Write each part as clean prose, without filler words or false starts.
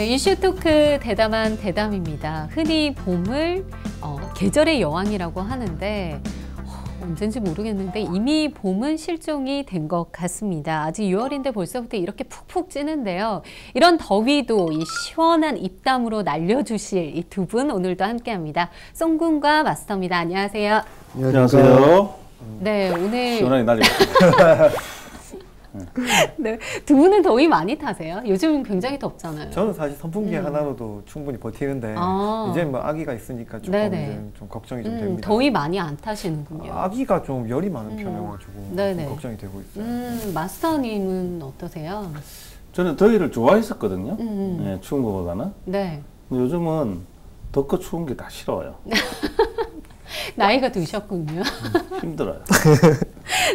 네, 이슈 토크 대담한 대담입니다. 흔히 봄을 계절의 여왕이라고 하는데 언젠지 모르겠는데 이미 봄은 실종이 된 것 같습니다. 아직 6월인데 벌써부터 이렇게 푹푹 찌는데요. 이런 더위도 이 시원한 입담으로 날려주실 이 두 분 오늘도 함께합니다. 송군과 마스터입니다. 안녕하세요. 안녕하세요. 네, 오늘 시원하게 날리고 네, 두 분은 더위 많이 타세요? 요즘 굉장히 덥잖아요. 저는 사실 선풍기 하나로도 충분히 버티는데 이제 뭐 아기가 있으니까 조금 이제 좀 걱정이 좀 됩니다. 더위 많이 안 타시는군요. 아기가 좀 열이 많은 편이어가지고 좀 걱정이 되고 있어요. 마스터님은 어떠세요? 저는 더위를 좋아했었거든요. 네, 추운 거보다는. 네. 근데 요즘은 덥고 추운 게 다 싫어요. 나이가 드셨군요. 힘들어요.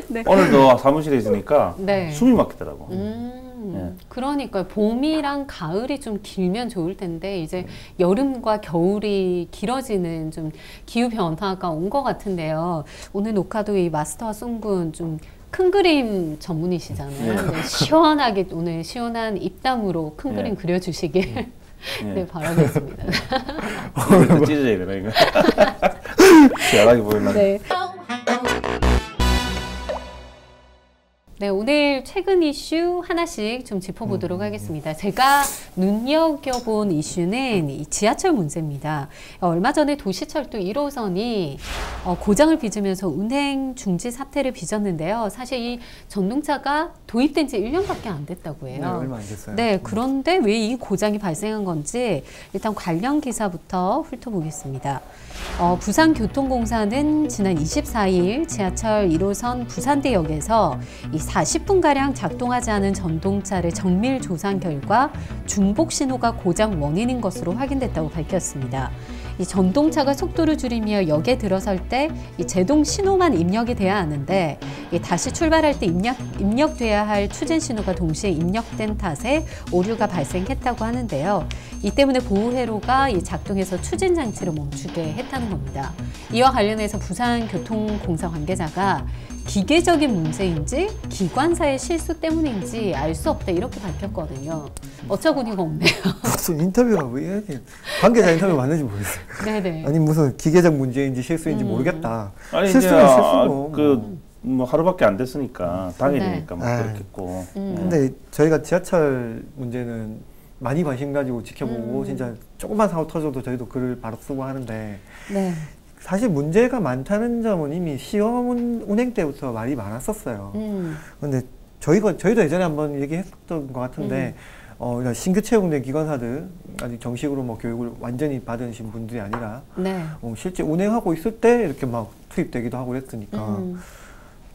네. 오늘도 사무실에 있으니까 네. 숨이 막히더라고. 네. 그러니까요. 봄이랑 가을이 좀 길면 좋을 텐데 이제 여름과 겨울이 길어지는 좀 기후 변화가 온 것 같은데요. 오늘 녹화도 이 마스터와 송군 좀 큰 그림 전문이시잖아요. 네, 시원하게 오늘 시원한 입담으로 큰 그림 그려주시길 네, 바라겠습니다. 이것도 찢어져야 되나 이거? 시원하게 보이려고. 네. 네, 오늘 최근 이슈 하나씩 좀 짚어보도록 하겠습니다. 제가 눈여겨본 이슈는 이 지하철 문제입니다. 얼마 전에 도시철도 1호선이 고장을 빚으면서 운행 중지 사태를 빚었는데요. 사실 이 전동차가 도입된 지 1년밖에 안 됐다고 해요. 네, 얼마 안 됐어요. 네, 그런데 왜 이 고장이 발생한 건지 일단 관련 기사부터 훑어보겠습니다. 부산교통공사는 지난 24일 지하철 1호선 부산대역에서 이 40분가량 작동하지 않은 전동차를 정밀 조사한 결과 중복 신호가 고장 원인인 것으로 확인됐다고 밝혔습니다. 이 전동차가 속도를 줄이며 역에 들어설 때 이 제동 신호만 입력이 돼야 하는데 다시 출발할 때 입력돼야 할 추진 신호가 동시에 입력된 탓에 오류가 발생했다고 하는데요. 이 때문에 보호회로가 작동해서 추진 장치를 멈추게 했다는 겁니다. 이와 관련해서 부산교통공사 관계자가 기계적인 문제인지 기관사의 실수 때문인지 알 수 없다 이렇게 밝혔거든요. 어처구니가 없네요. 무슨 인터뷰가 왜 이렇게 관계자 인터뷰 맞는지 모르겠어요. 네네. 아니 무슨 기계적 문제인지 실수인지 모르겠다. 아니 실수는 실수고. 뭐 하루밖에 안 됐으니까 당일이니까 막 그렇겠고. 근데 저희가 지하철 문제는 많이 관심 가지고 지켜보고 진짜 조금만 사고 터져도 저희도 글을 바로 쓰고 하는데 네. 사실 문제가 많다는 점은 이미 시험 운행 때부터 말이 많았었어요. 근데 저희도 예전에 한번 얘기했던 것 같은데 신규 채용된 기관사들 아직 정식으로 뭐 교육을 완전히 받으신 분들이 아니라 실제 운행하고 있을 때 이렇게 막 투입되기도 하고 그랬으니까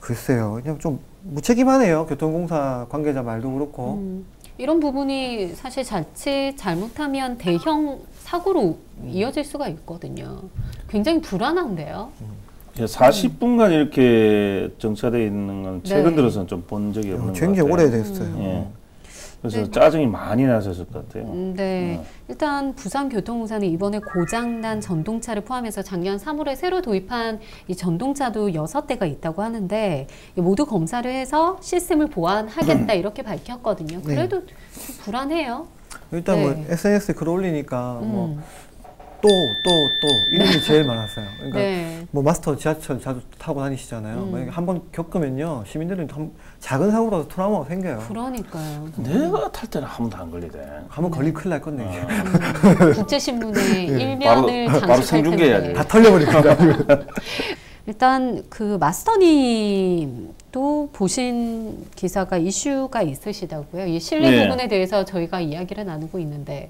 글쎄요, 그냥 좀 무책임하네요. 교통공사 관계자 말도 그렇고. 이런 부분이 사실 자칫 잘못하면 대형 사고로 이어질 수가 있거든요. 굉장히 불안한데요. 40분간 이렇게 정차되어 있는 건 최근 들어서는 좀 본 적이 없는 것 같아요. 굉장히 오래됐어요. 예. 그래서 짜증이 많이 나셨을 것 같아요. 네. 일단 부산교통공사는 이번에 고장난 전동차를 포함해서 작년 3월에 새로 도입한 이 전동차도 6대가 있다고 하는데 모두 검사를 해서 시스템을 보완하겠다 이렇게 밝혔거든요. 그래도 좀 불안해요. 일단 뭐 SNS에 글 올리니까 뭐 또 이름이 제일 많았어요. 그러니까 뭐 마스터 지하철 자주 타고 다니시잖아요. 만약에 한번 겪으면요, 시민들은 작은 사고라도 트라우마가 생겨요. 그러니까요. 내가 탈 때는 한 번도 안 걸리대. 한번 걸리면 큰일 날 건데. 국제신문의 일면을 바로 생중계해야지. 다 털려버립니다. 일단 그 마스터님도 보신 기사가 이슈가 있으시다고요. 이 실내 부분에 대해서 저희가 이야기를 나누고 있는데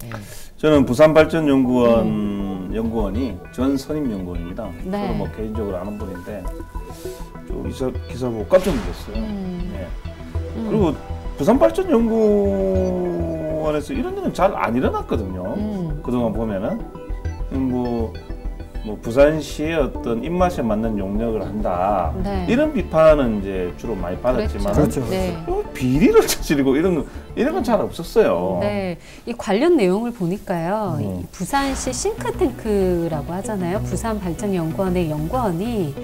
저는 부산발전연구원 연구원이 전 선임연구원입니다. 저는 뭐 개인적으로 아는 분인데 기사 보고 깜짝 놀랐어요. 그리고 부산발전연구원에서 이런 일은 잘 안 일어났거든요. 그동안 보면은 뭐 부산시의 어떤 입맛에 맞는 용역을 한다 이런 비판은 이제 주로 많이 받았지만 비리를 저지르고 이런 건 잘 없었어요. 네, 이 관련 내용을 보니까요, 이 부산시 싱크탱크라고 하잖아요. 부산발전연구원의 연구원이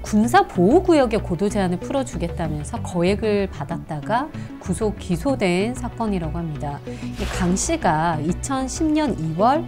군사보호구역의 고도 제한을 풀어주겠다면서 거액을 받았다가 구속 기소된 사건이라고 합니다. 강 씨가 2010년 2월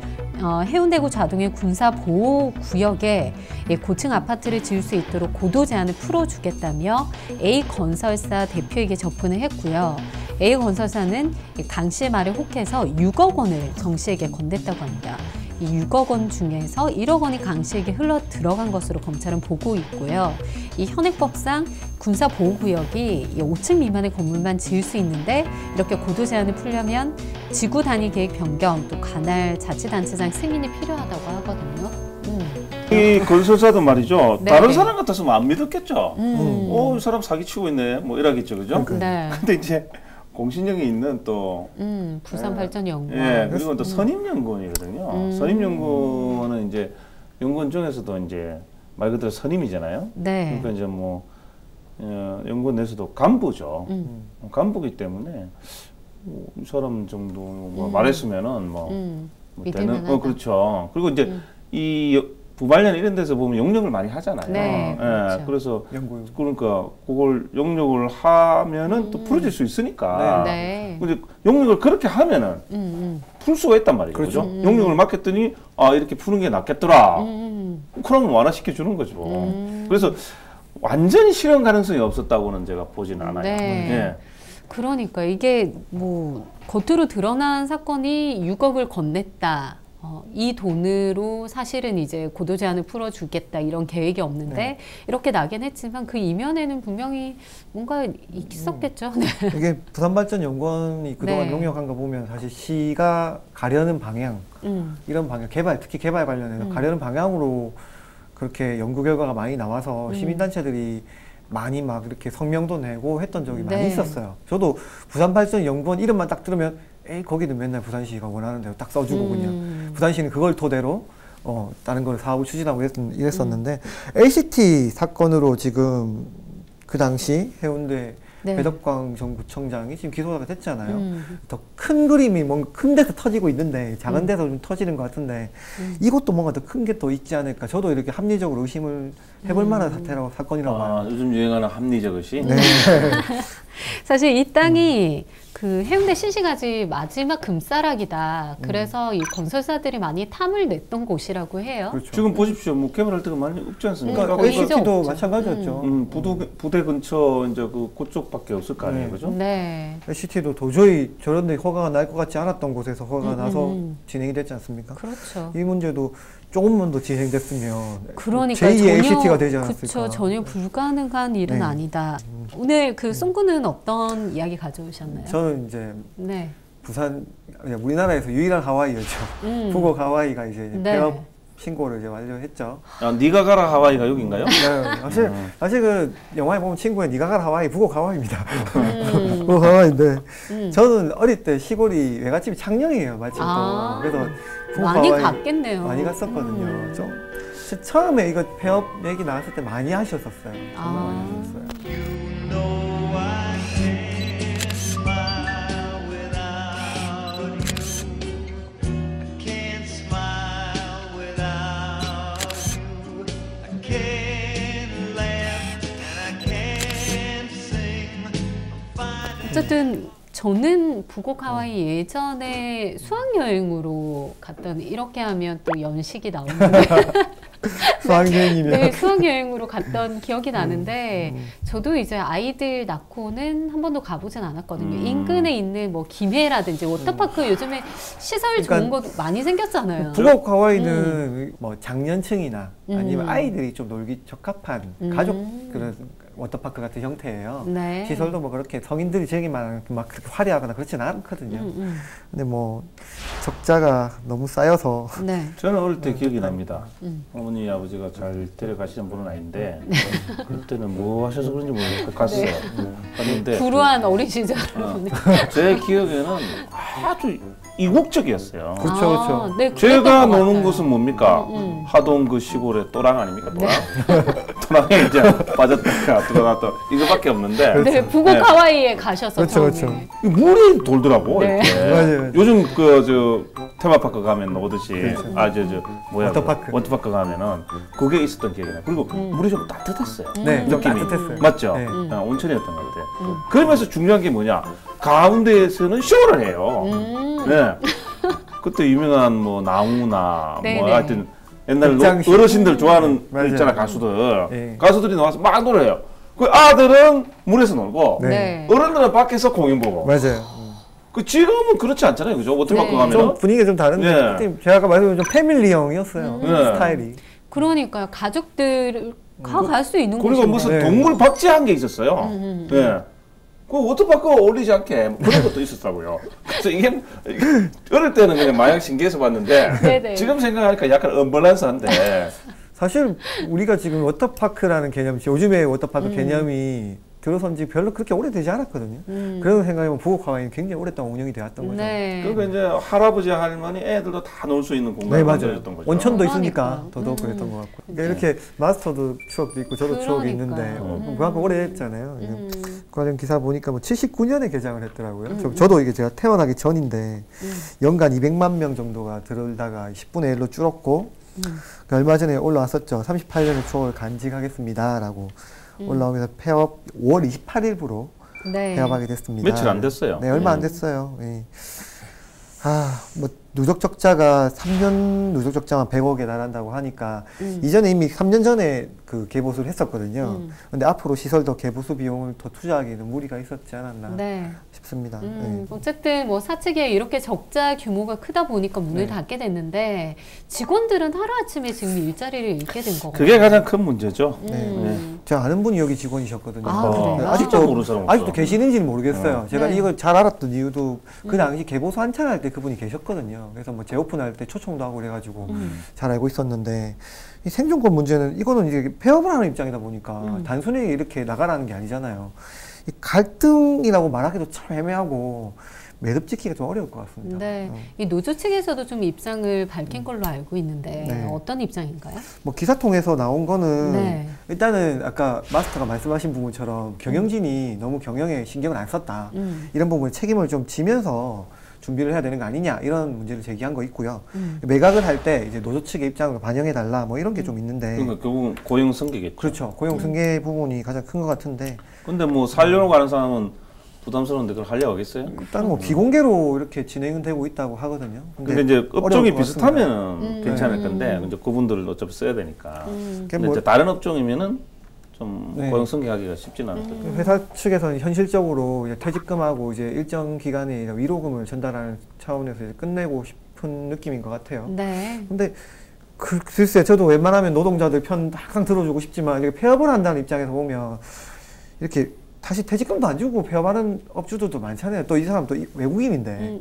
해운대구 자동의 군사보호구역에 고층 아파트를 지을 수 있도록 고도 제한을 풀어주겠다며 A건설사 대표에게 접근을 했고요. A건설사는 강 씨의 말에 혹해서 6억 원을 정 씨에게 건넸다고 합니다. 이 6억 원 중에서 1억 원이 강 씨에게 흘러 들어간 것으로 검찰은 보고 있고요. 이 현행법상 군사보호구역이 5층 미만의 건물만 지을 수 있는데 이렇게 고도 제한을 풀려면 지구 단위 계획 변경, 또 관할 자치단체장 승인이 필요하다고 하거든요. 이 건설사도 말이죠. 네. 다른 사람 같았으면 안 믿었겠죠. 이 사람 사기치고 있네. 뭐 이러겠죠, 그죠? 네. 근데 이제 공신력이 있는 또 부산발전연구원. 예, 그리고 또 선임연구원이거든요. 선임연구원은 이제 연구원 중에서도 이제 말 그대로 선임이잖아요. 네. 그러니까 이제 뭐 연구원 내에서도 간부죠. 간부기 때문에 이 사람 정도 뭐 말했으면은 뭐 되는 그렇죠. 그리고 이제 이 부발련 이런 데서 보면 용역을 많이 하잖아요. 네, 그렇죠. 그래서 그러니까 그걸 용역을 하면은 또 풀어질 수 있으니까. 네. 근데 용역을 그렇게 하면은 풀 수가 있단 말이죠. 그렇죠. 용역을 맡겼더니 이렇게 푸는 게 낫겠더라. 그러면 완화시켜 주는 거죠. 그래서 완전히 실현 가능성이 없었다고는 제가 보진 않아요. 네. 예. 그러니까 이게 뭐 겉으로 드러난 사건이 6억을 건넸다. 이 돈으로 사실은 이제 고도 제한을 풀어주겠다 이런 계획이 없는데 네. 이렇게 나긴 했지만 그 이면에는 분명히 뭔가 있었겠죠. 네. 이게 부산발전연구원이 그동안 용역한 거 보면 사실 시가 가려는 방향 이런 방향 특히 개발 관련해서 가려는 방향으로 그렇게 연구 결과가 많이 나와서 시민단체들이 많이 막 이렇게 성명도 내고 했던 적이 많이 있었어요. 저도 부산발전연구원 이름만 딱 들으면 거기는 맨날 부산시가 원하는 대로 딱 써주고 그냥 부산시는 그걸 토대로 다른 걸 사업을 추진하고 이랬었는데 LCT 사건으로 지금 그 당시 해운대 배덕광 전 구청장이 지금 기소가 됐잖아요. 더 큰 그림이 뭔가 큰 데서 터지고 있는데 작은 데서 좀 터지는 것 같은데 이것도 뭔가 더 큰 게 또 있지 않을까. 저도 이렇게 합리적으로 의심을 해볼 만한 사건이라고 봐요. 요즘 유행하는 합리적 의심? 네. 사실 이 땅이 그 해운대 신시가지 마지막 금싸락이다. 그래서 이 건설사들이 많이 탐을 냈던 곳이라고 해요. 그렇죠. 지금 보십시오. 뭐 개발할 데가 많이 없지 않습니까? LCT도 마찬가지였죠. 부대 근처 이제 그쪽밖에 없을 거 아니에요, 그죠? 네. LCT도 도저히 저런데 허가가 날 것 같지 않았던 곳에서 허가가 나서 진행이 됐지 않습니까? 그렇죠. 이 문제도 조금만 더 진행됐으면 그러니까 제2의 LCT가 되지 않았을까. 그렇죠. 전혀 불가능한 일은 아니다. 오늘 그 송구는 어떤 이야기 가져오셨나요? 저는 이제 부산 우리나라에서 유일한 하와이였죠. 북옥 하와이가 이제 폐업 신고를 이제 완료했죠. 네가 가라 하와이가 여긴가요? 네. 사실 그 영화에 보면 친구의 네가 가라 하와이 북옥 하와이입니다. 북옥 하와이인데 저는 어릴 때 시골이 외갓집이 창녕이에요, 마침 또. 그래서 많이 갔겠네요. 많이 갔었거든요. 좀 처음에 이거 폐업 얘기 나왔을 때 많이 하셨었어요. 정말 많이 하셨어요. 어쨌든 저는 북옥 하와이 예전에 수학여행으로 갔던, 이렇게 하면 또 연식이 나오는데 수학여행이면 네, 수학여행으로 갔던 기억이 나는데 저도 이제 아이들 낳고는 한 번도 가보진 않았거든요. 인근에 있는 뭐 김해라든지 워터파크 요즘에 시설 좋은 거 많이 생겼잖아요. 북옥 하와이는 뭐 장년층이나 아니면 아이들이 좀 놀기 적합한 가족 그런 워터파크 같은 형태예요. 네. 시설도 뭐 그렇게 성인들이 즐기만 막 그렇게 화려하거나 그렇지는 않거든요. 근데 뭐 적자가 너무 쌓여서 저는 어릴 때 기억이 납니다. 어머니 아버지가 잘 데려가시는 분은 아닌데 그때는 뭐 하셔서 그런지 모르겠고 갔어요. 갔는데 불우한 어린 시절. 제 기억에는 아주 이국적이었어요. 그렇죠, 그렇죠. 네, 제가 노는 곳은 뭡니까? 하동 그 시골의 또랑 아닙니까? 또랑? 또랑에 이제 빠졌다가 들어갔다 이거밖에 없는데. 그렇죠. 네, 북옥 하와이에 가셔서 그렇죠, 그렇죠. 물이 돌더라고. 이렇게. 맞아요. 요즘 그 테마파크 가면 오듯이 그렇죠. 뭐야 워터파크. 워터파크 가면은 그게 있었던 기억이 나요. 그리고 물이 좀 따뜻했어요. 네, 좀 느낌이. 따뜻했어요. 맞죠? 네. 온천이었던 것 같아요. 그러면서 중요한 게 뭐냐? 가운데에서는 쇼를 해요. 네. 그때 유명한 뭐 나훈아 네, 뭐 네. 하여튼 옛날 백장식. 어르신들 좋아하는 맞아요. 있잖아 가수들. 네. 가수들이 나와서 막 노래해요. 그 아들은 물에서 놀고 네. 어른들은 밖에서 공연 보고. 맞아요. 그 지금은 그렇지 않잖아요, 그죠? 워터파크 네. 가면은. 좀 분위기가 좀 다른데 네. 그때 제가 아까 말씀드린 좀 패밀리형이었어요. 네. 스타일이. 그러니까요. 가족들 갈 수 있는 그리고 곳인데. 무슨 네. 동물 박제한 게 있었어요. 네. 그 워터파크가 어울리지 않게 그런 것도 있었다고요. 그래서 이게 어릴 때는 그냥 마냥 신기해서 봤는데 네네. 지금 생각하니까 약간 언밸런스한데. 사실 우리가 지금 워터파크라는 개념이 요즘에 워터파크 개념이 들어선 지 별로 그렇게 오래되지 않았거든요. 그런 생각이면 부곡화가 굉장히 오랫동안 운영이 되었던 거죠. 네. 그리고 이제 할아버지 할머니 애들도 다 놀 수 있는 네, 공간이 맞아요. 만들어졌던 거죠. 온천도 그러니까요. 있으니까 더더욱 그랬던 것 같고. 그러니까 이렇게 마스터도 추억도 있고 저도 추억이 있는데 그만큼 오래 했잖아요. 관련 기사 보니까 뭐 79년에 개장을 했더라고요. 저도 이게 제가 태어나기 전인데 연간 200만 명 정도가 들어오다가 10분의 1로 줄었고 그 얼마 전에 올라왔었죠. 38년의 추억을 간직하겠습니다라고 올라오면서 폐업 5월 28일부로 네. 폐업하게 됐습니다. 며칠 안 됐어요. 네, 얼마 안 됐어요. 예. 뭐 누적 적자가 3년 누적 적자만 100억에 달한다고 하니까 이전에 이미 3년 전에 그 개보수를 했었거든요. 근데 앞으로 시설도 개보수 비용을 더 투자하기는 무리가 있었지 않았나 네. 싶습니다. 어쨌든 뭐 사측에 이렇게 적자 규모가 크다 보니까 문을 네. 닫게 됐는데 직원들은 하루아침에 지금 일자리를 잃게 된 거거든요. 그게 가장 큰 문제죠. 네. 제가 아는 분이 여기 직원이셨거든요. 아, 그래요? 네, 아직도 모르는 사람 없어. 아직도 계시는지는 모르겠어요. 제가 네. 이걸 잘 알았던 이유도 그 당시 개보수 한창 할 때 그분이 계셨거든요. 그래서 뭐 재오픈할 때 초청도 하고 그래가지고 잘 알고 있었는데 이 생존권 문제는 이거는 이제 폐업을 하는 입장이다 보니까 단순히 이렇게 나가라는 게 아니잖아요. 이 갈등이라고 말하기도 참 애매하고 매듭 짓기가 좀 어려울 것 같습니다. 네. 이 노조 측에서도 좀 입장을 밝힌 걸로 알고 있는데 네. 어떤 입장인가요? 뭐 기사 통해서 나온 거는 네. 일단은 아까 마스터가 말씀하신 부분처럼 경영진이 너무 경영에 신경을 안 썼다. 이런 부분에 책임을 좀 지면서 준비를 해야 되는 거 아니냐 이런 문제를 제기한 거 있고요. 매각을 할 때 이제 노조 측의 입장을 반영해 달라 뭐 이런 게 좀 있는데 그러니까 그 부분 고용 승계겠죠. 그렇죠. 고용 승계 부분이 가장 큰 것 같은데 근데 뭐 살려고 가는 사람은 부담스러운데 그걸 하려고 하겠어요? 일단 뭐 비공개로 이렇게 진행은 되고 있다고 하거든요. 근데 이제 업종이 어려울 것 비슷하면은 괜찮을 건데 이제 그분들을 어차피 써야 되니까. 근데 뭐- 이제 다른 업종이면은 좀 네. 고용 승계하기가 쉽지는 않을 거예요. 회사 측에서는 현실적으로 이제 퇴직금하고 이제 일정 기간의 위로금을 전달하는 차원에서 이제 끝내고 싶은 느낌인 것 같아요. 네. 근데 글쎄 저도 웬만하면 노동자들 편 항상 들어주고 싶지만 이렇게 폐업을 한다는 입장에서 보면 이렇게 다시 퇴직금도 안 주고 폐업하는 업주들도 많잖아요. 또 이 사람 또 외국인인데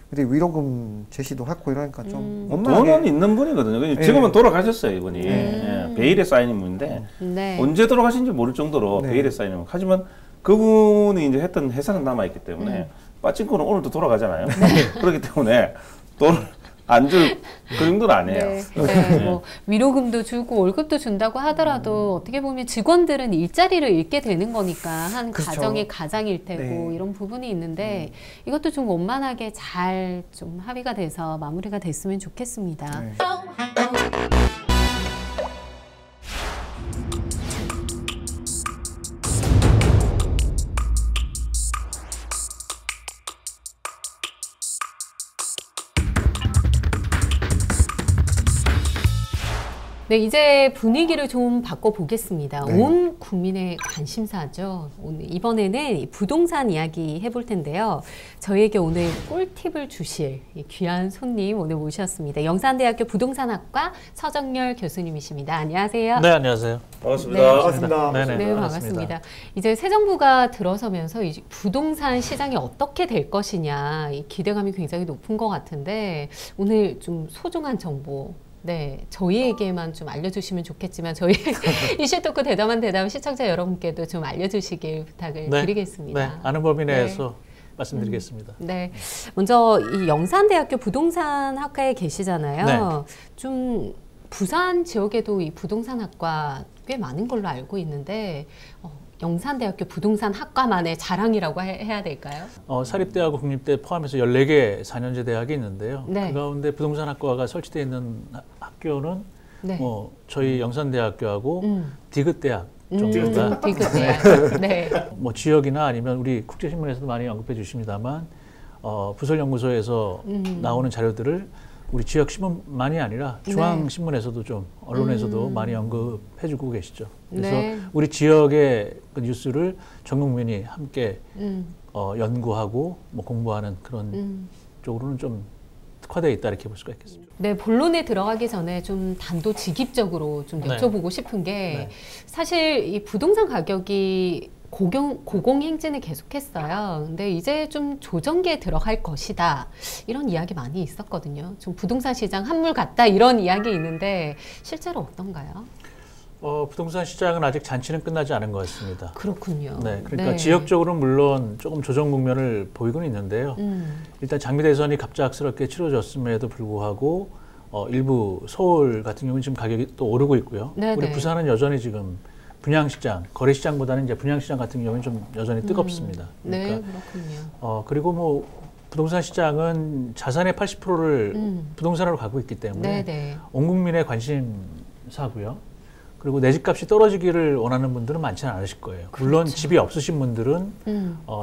근데 위로금 제시도 하고 이러니까 좀 원만하게 돈은 있는 분이거든요. 지금은 돌아가셨어요, 이분이. 예, 베일에 쌓이는 분인데 네. 언제 돌아가신지 모를 정도로 네. 베일에 쌓이는 분. 하지만 그분이 이제 했던 회사는 남아있기 때문에 빠친코는 오늘도 돌아가잖아요. 그렇기 때문에 돈을 안 줄 그 정도는 아니에요. 네. 네. 뭐 위로금도 주고 월급도 준다고 하더라도 어떻게 보면 직원들은 일자리를 잃게 되는 거니까 한 그렇죠. 가정의 가장일 테고 네. 이런 부분이 있는데 이것도 좀 원만하게 잘 좀 합의가 돼서 마무리가 됐으면 좋겠습니다. 네. 네, 이제 분위기를 좀 바꿔보겠습니다. 네. 온 국민의 관심사죠. 오늘 이번에는 이 부동산 이야기 해볼 텐데요. 저희에게 오늘 꿀팁을 주실 이 귀한 손님 오늘 모셨습니다. 영산대학교 부동산학과 서정열 교수님이십니다. 안녕하세요. 네, 안녕하세요. 반갑습니다. 네. 반갑습니다. 네네. 네, 반갑습니다. 이제 새 정부가 들어서면서 이 부동산 시장이 어떻게 될 것이냐 이 기대감이 굉장히 높은 것 같은데 오늘 좀 소중한 정보 네, 저희에게만 좀 알려주시면 좋겠지만 저희 이슈토크 대담한 대담 시청자 여러분께도 좀 알려주시길 부탁을 네. 드리겠습니다. 네, 아는 범위 내에서 말씀드리겠습니다. 네, 먼저 이 영산대학교 부동산학과에 계시잖아요. 네. 좀 부산 지역에도 이 부동산학과 꽤 많은 걸로 알고 있는데 영산대학교 부동산 학과만의 자랑이라고 해야 될까요? 사립대하고 국립대 포함해서 14개 4년제 대학이 있는데요. 네. 그 가운데 부동산학과가 설치되어 있는 학교는 네. 뭐 저희 영산대학교하고 디귿대학 정도가 디귿대학. 네. 뭐 지역이나 아니면 우리 국제신문에서도 많이 언급해 주십니다만 부설연구소에서 나오는 자료들을 우리 지역 신문만이 아니라 중앙신문에서도 좀 언론에서도 많이 언급해주고 계시죠. 그래서 우리 지역의 그 뉴스를 전 국민이 함께 연구하고 뭐 공부하는 그런 쪽으로는 좀 특화되어 있다 이렇게 볼 수가 있겠습니다. 네, 본론에 들어가기 전에 좀 단도직입적으로 좀 여쭤보고 싶은 게 사실 이 부동산 가격이 고공행진을 계속했어요. 근데 이제 좀 조정기에 들어갈 것이다. 이런 이야기 많이 있었거든요. 좀 부동산 시장 한물 같다 이런 이야기 있는데 실제로 어떤가요? 부동산 시장은 아직 잔치는 끝나지 않은 것 같습니다. 그렇군요. 네, 그러니까 지역적으로 물론 조금 조정 국면을 보이고는 있는데요. 일단 장미 대선이 갑작스럽게 치러졌음에도 불구하고 일부 서울 같은 경우는 지금 가격이 또 오르고 있고요. 우리 부산은 여전히 지금 분양시장, 거래시장보다는 이제 분양시장 같은 경우는 좀 여전히 뜨겁습니다. 그러니까, 네, 그렇군요. 그리고 뭐 부동산 시장은 자산의 80%를 부동산으로 가고 있기 때문에 온 국민의 관심사고요. 그리고 내 집값이 떨어지기를 원하는 분들은 많지는 않으실 거예요. 물론 집이 없으신 분들은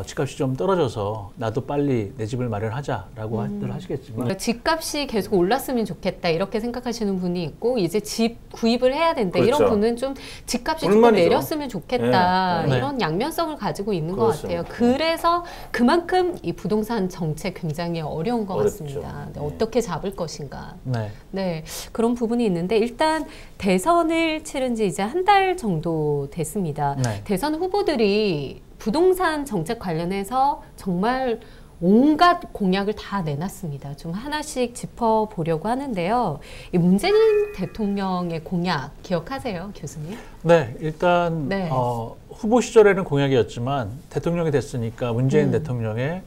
집값이 좀 떨어져서 나도 빨리 내 집을 마련하자라고 하시겠지만 집값이 계속 올랐으면 좋겠다 이렇게 생각하시는 분이 있고 이제 집 구입을 해야 된다 이런 분은 좀 집값이 조금 내렸으면 좋겠다 이런 양면성을 가지고 있는 것 같아요. 그래서 그만큼 이 부동산 정책 굉장히 어려운 것 같습니다. 어떻게 잡을 것인가. 네, 그런 부분이 있는데 일단 대선을 치른 지 이제 한 달 정도 됐습니다. 대선 후보들이 부동산 정책 관련해서 정말 온갖 공약을 다 내놨습니다. 좀 하나씩 짚어보려고 하는데요. 이 문재인 대통령의 공약 기억하세요, 교수님? 네, 일단 후보 시절에는 공약이었지만 대통령이 됐으니까 문재인 대통령의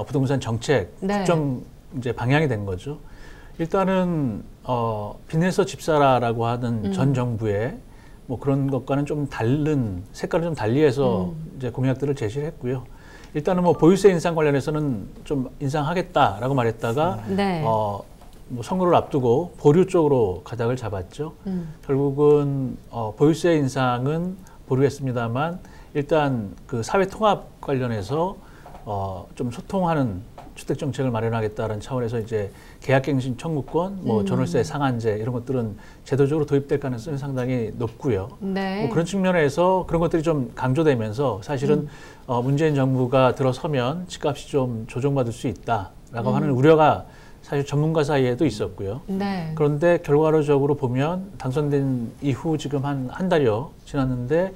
부동산 정책 특정 이제 방향이 된 거죠. 일단은 빚내서 집 사라라고 하는 전 정부의 뭐 그런 것과는 좀 다른 색깔을 좀 달리해서 이제 공약들을 제시를 했고요. 일단은 뭐 보유세 인상 관련해서는 좀 인상하겠다라고 말했다가 뭐 선거를 앞두고 보류 쪽으로 가닥을 잡았죠. 결국은 보유세 인상은 보류했습니다만 일단 그 사회 통합 관련해서 좀 소통하는 주택 정책을 마련하겠다는 차원에서 이제 계약갱신 청구권, 뭐 전월세 상한제 이런 것들은 제도적으로 도입될 가능성이 상당히 높고요. 뭐 그런 측면에서 그런 것들이 좀 강조되면서 사실은 문재인 정부가 들어서면 집값이 좀 조정받을 수 있다라고 하는 우려가 사실 전문가 사이에도 있었고요. 그런데 결과적으로 보면 당선된 이후 지금 한 달여 지났는데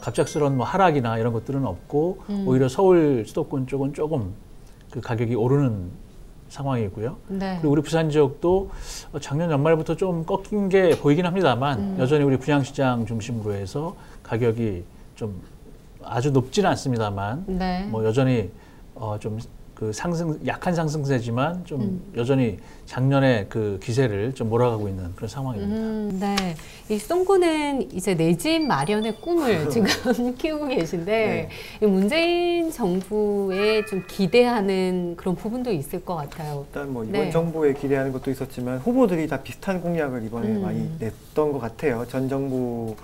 갑작스러운 뭐 하락이나 이런 것들은 없고 오히려 서울 수도권 쪽은 조금 그 가격이 오르는 상황이고요. 그리고 우리 부산 지역도 작년 연말부터 좀 꺾인 게 보이긴 합니다만 여전히 우리 분양시장 중심으로 해서 가격이 좀 아주 높지는 않습니다만 뭐 여전히 좀 그 약한 상승세지만 좀 여전히 작년에 그 기세를 좀 몰아가고 있는 그런 상황입니다. 이 송구는 이제 내 집 마련의 꿈을 지금 키우고 계신데 이 문재인 정부에 좀 기대하는 그런 부분도 있을 것 같아요. 일단 뭐 이번 정부에 기대하는 것도 있었지만 후보들이 다 비슷한 공약을 이번에 많이 냈던 것 같아요. 전 정부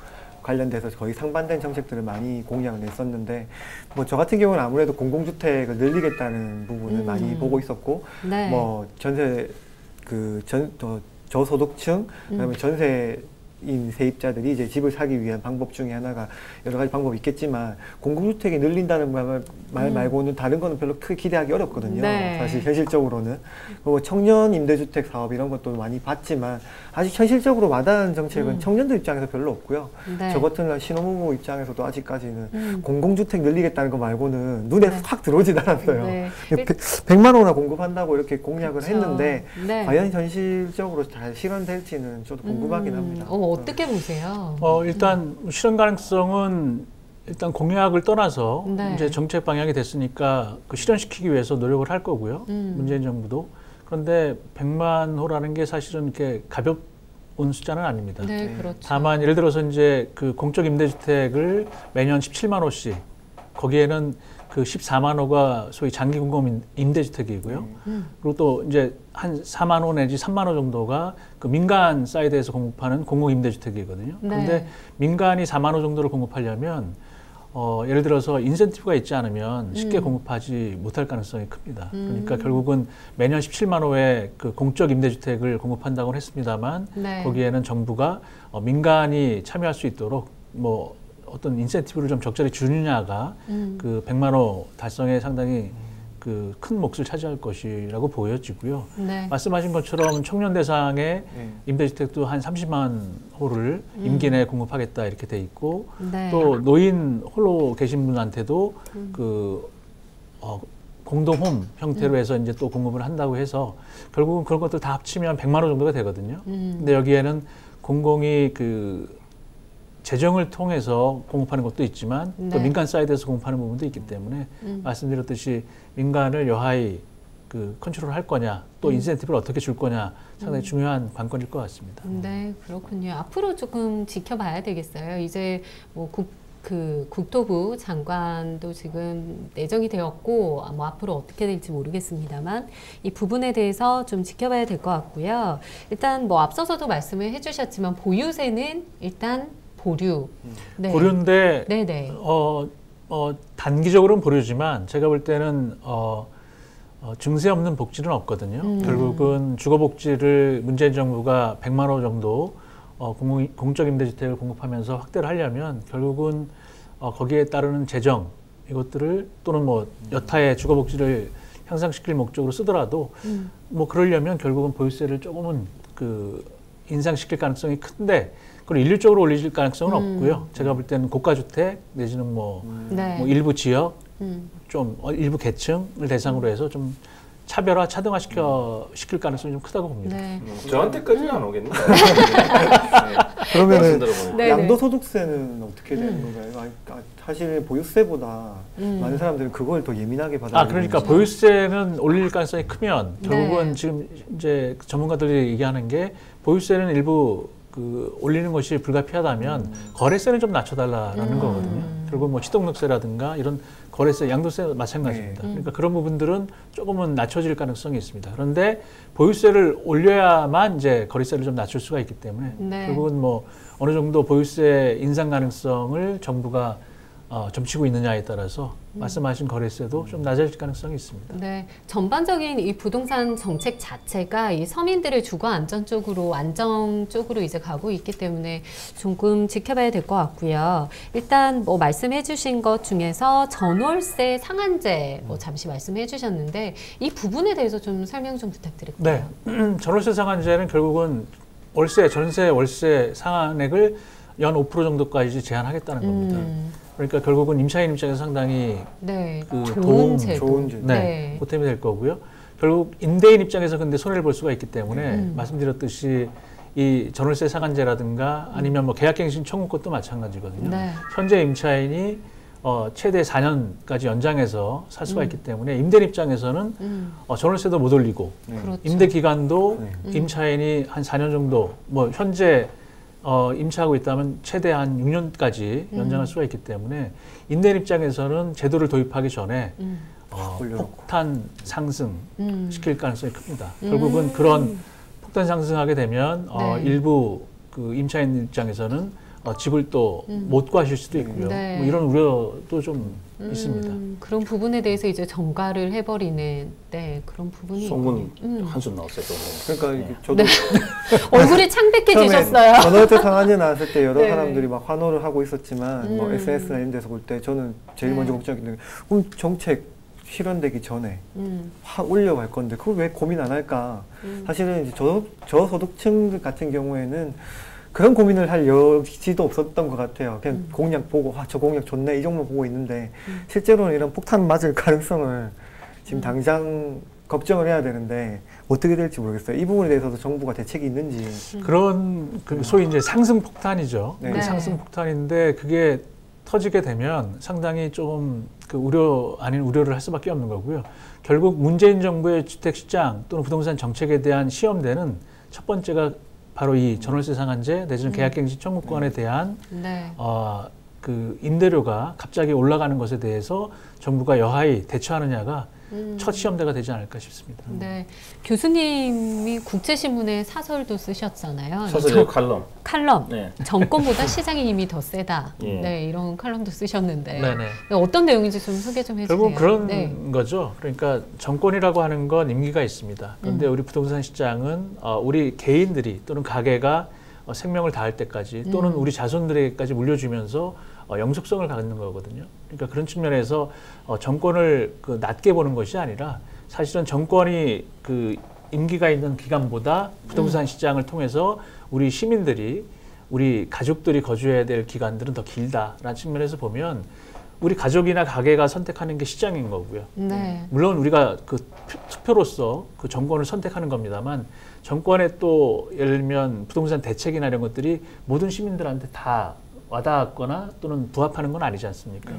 관련돼서 거의 상반된 정책들을 많이 공약을 냈었는데 뭐 저 같은 경우는 아무래도 공공주택을 늘리겠다는 부분을 많이 보고 있었고 뭐 전세 저소득층 그다음에 전세인 세입자들이 이제 집을 사기 위한 방법 중에 하나가 여러 가지 방법이 있겠지만 공공주택이 늘린다는 말 말고는 다른 거는 별로 크게 기대하기 어렵거든요. 사실 현실적으로는. 그리고 청년 임대주택 사업 이런 것도 많이 봤지만 아직 현실적으로 와닿는 정책은 청년들 입장에서 별로 없고요. 저 같은 신혼부부 입장에서도 아직까지는 공공주택 늘리겠다는 거 말고는 눈에 확 들어오진 않았어요. 100만 원이나 공급한다고 이렇게 공약을 했는데 과연 현실적으로 잘 실현될지는 저도 궁금하긴 합니다. 어떻게 보세요? 일단 실현 가능성은 일단 공약을 떠나서 이제 정책 방향이 됐으니까 그 실현시키기 위해서 노력을 할 거고요. 문재인 정부도. 그런데 100만 호라는 게 사실은 이렇게 온 숫자는 아닙니다. 네, 그렇죠. 다만 예를 들어서 이제 그 공적 임대주택을 매년 17만 호씩, 거기에는 그 14만 호가 소위 장기 공공 임대주택이고요. 그리고 또 이제 한 4만 호 내지 3만 호 정도가 그 민간 사이드에서 공급하는 공공 임대주택이거든요. 네. 그런데 민간이 4만 호 정도를 공급하려면 예를 들어서 인센티브가 있지 않으면 쉽게 공급하지 못할 가능성이 큽니다. 그러니까 결국은 매년 17만 호의 그 공적 임대주택을 공급한다고는 했습니다만 네. 거기에는 정부가 민간이 참여할 수 있도록 뭐 어떤 인센티브를 좀 적절히 주느냐가 그 100만 호 달성에 상당히 그 큰 몫을 차지할 것이라고 보여지고요. 네. 말씀하신 것처럼 청년 대상의 임대주택도 한 30만 호를 임기 내에 공급하겠다 이렇게 돼 있고 네. 또 노인 홀로 계신 분한테도 그 공동홈 형태로 해서 이제 또 공급을 한다고 해서 결국은 그런 것들 다 합치면 100만 호 정도가 되거든요. 근데 여기에는 공공이 그 재정을 통해서 공급하는 것도 있지만 네. 또 민간 사이드에서 공급하는 부분도 있기 때문에 말씀드렸듯이 민간을 여하이 그 컨트롤할 거냐 또 인센티브를 어떻게 줄 거냐 상당히 중요한 관건일 것 같습니다. 네, 그렇군요. 앞으로 조금 지켜봐야 되겠어요. 이제 뭐 국토부 장관도 지금 내정이 되었고 뭐 앞으로 어떻게 될지 모르겠습니다만 이 부분에 대해서 좀 지켜봐야 될 것 같고요. 일단 뭐 앞서서도 말씀을 해주셨지만 보유세는 일단 보류. 네. 보류인데 네네. 단기적으로는 보류지만 제가 볼 때는 증세 없는 복지는 없거든요. 결국은 주거복지를 문재인 정부가 100만 호 정도 공적 임대주택을 공급하면서 확대를 하려면 결국은 거기에 따르는 재정 이것들을 또는 뭐 여타의 주거복지를 향상시킬 목적으로 쓰더라도 뭐 그러려면 결국은 보유세를 조금은 그 인상시킬 가능성이 큰데 그걸 일률적으로 올릴 가능성은 없고요. 제가 볼 때는 고가주택 내지는 뭐 일부 지역 좀 일부 계층을 대상으로 해서 좀 차별화, 차등화 시킬 가능성이 좀 크다고 봅니다. 네. 저한테까지는 안 오겠네요. 그러면은 네네. 양도소득세는 어떻게 되는 건가요? 사실 보유세보다 많은 사람들은 그걸 더 예민하게 받아들이는 그러니까 거죠. 보유세는 올릴 가능성이 크면 결국은 네. 지금 이제 전문가들이 얘기하는 게 보유세는 일부 그 올리는 것이 불가피하다면 거래세는 좀 낮춰달라라는 거거든요. 결국 뭐 취득세라든가 이런 거래세, 양도세 마찬가지입니다. 그러니까 그런 부분들은 조금은 낮춰질 가능성이 있습니다. 그런데 보유세를 올려야만 이제 거래세를 좀 낮출 수가 있기 때문에 네. 결국은 뭐 어느 정도 보유세 인상 가능성을 정부가 점치고 있느냐에 따라서 말씀하신 거래세도 좀 낮아질 가능성이 있습니다. 네, 전반적인 이 부동산 정책 자체가 이 서민들의 주거 안전 쪽으로 이제 가고 있기 때문에 조금 지켜봐야 될 것 같고요. 일단 뭐 말씀해주신 것 중에서 전월세 상한제 뭐 잠시 말씀해주셨는데 이 부분에 대해서 좀 설명 좀 부탁드릴게요. 네, 전월세 상한제는 결국은 전세 월세 상한액을 연 5% 정도까지 제한하겠다는 겁니다. 그러니까 결국은 임차인 입장에서 상당히 네, 그 좋은 제도. 좋은 제도. 네. 보탬이 될 거고요. 결국 임대인 입장에서 근데 손해를 볼 수가 있기 때문에 말씀드렸듯이 이 전월세 상한제라든가 아니면 뭐 계약갱신 청구 것도 마찬가지거든요. 네. 현재 임차인이 최대 4년까지 연장해서 살 수가 있기 때문에 임대인 입장에서는 전월세도 못 올리고 그렇죠. 임대 기간도 임차인이 한 4년 정도 뭐 현재 임차하고 있다면 최대 한 6년까지 연장할 수가 있기 때문에 임대인 입장에서는 제도를 도입하기 전에 폭탄 상승 시킬 가능성이 큽니다. 결국은 그런 폭탄 상승하게 되면 네. 일부 그 임차인 입장에서는 집을 또 못 구하실 수도 있고요. 네. 뭐 이런 우려도 좀 있습니다. 그런 부분에 대해서 이제 전가를 해버리는 그런 부분이 송군 한숨 나왔어요. 그러니까 이게 저도 얼굴이 창백해지셨어요. 전월세 상한제 나왔을 때 여러 네. 사람들이 막 환호를 하고 있었지만 뭐 SNS나 이런 데서 볼 때 저는 제일 먼저 걱정했던 게 그럼 정책 실현되기 전에 확 올려갈 건데 그걸 왜 고민 안 할까? 사실은 이제 저소득층 같은 경우에는 그런 고민을 할 여지도 없었던 것 같아요. 그냥 공약 보고 저 공약 좋네 이 정도 보고 있는데 실제로는 이런 폭탄 맞을 가능성을 지금 당장 걱정을 해야 되는데 어떻게 될지 모르겠어요. 이 부분에 대해서도 정부가 대책이 있는지. 그런 그 소위 이제 상승 폭탄이죠. 네. 그 상승 폭탄인데 그게 터지게 되면 상당히 조금 그 우려 아닌 우려를 할 수밖에 없는 거고요. 결국 문재인 정부의 주택 시장 또는 부동산 정책에 대한 시험대는 첫 번째가 바로 이 전월세 상한제 내지는 계약갱신 청구권에 대한 그 임대료가 갑자기 올라가는 것에 대해서 정부가 여하히 대처하느냐가 첫 시험대가 되지 않을까 싶습니다. 네, 교수님이 국제신문에 사설도 쓰셨잖아요. 사설이요, 칼럼. 칼럼. 네. 정권보다 시장의 힘이 더 세다. 예. 네, 이런 칼럼도 쓰셨는데 어떤 내용인지 좀 소개 좀 해주세요. 결국 그런 거죠. 그러니까 정권이라고 하는 건 임기가 있습니다. 그런데 우리 부동산 시장은 우리 개인들이 또는 가게가 생명을 다할 때까지 또는 우리 자손들에게까지 물려주면서 영속성을 갖는 거거든요. 그러니까 그런 측면에서 정권을 낮게 보는 것이 아니라 사실은 정권이 그 임기가 있는 기간보다 부동산 시장을 통해서 우리 시민들이 우리 가족들이 거주해야 될 기간들은 더 길다라는 측면에서 보면 우리 가족이나 가게가 선택하는 게 시장인 거고요. 네. 물론 우리가 그 투표로서 그 정권을 선택하는 겁니다만 정권의 또 예를 들면 부동산 대책이나 이런 것들이 모든 시민들한테 다 와닿았거나 또는 부합하는 건 아니지 않습니까?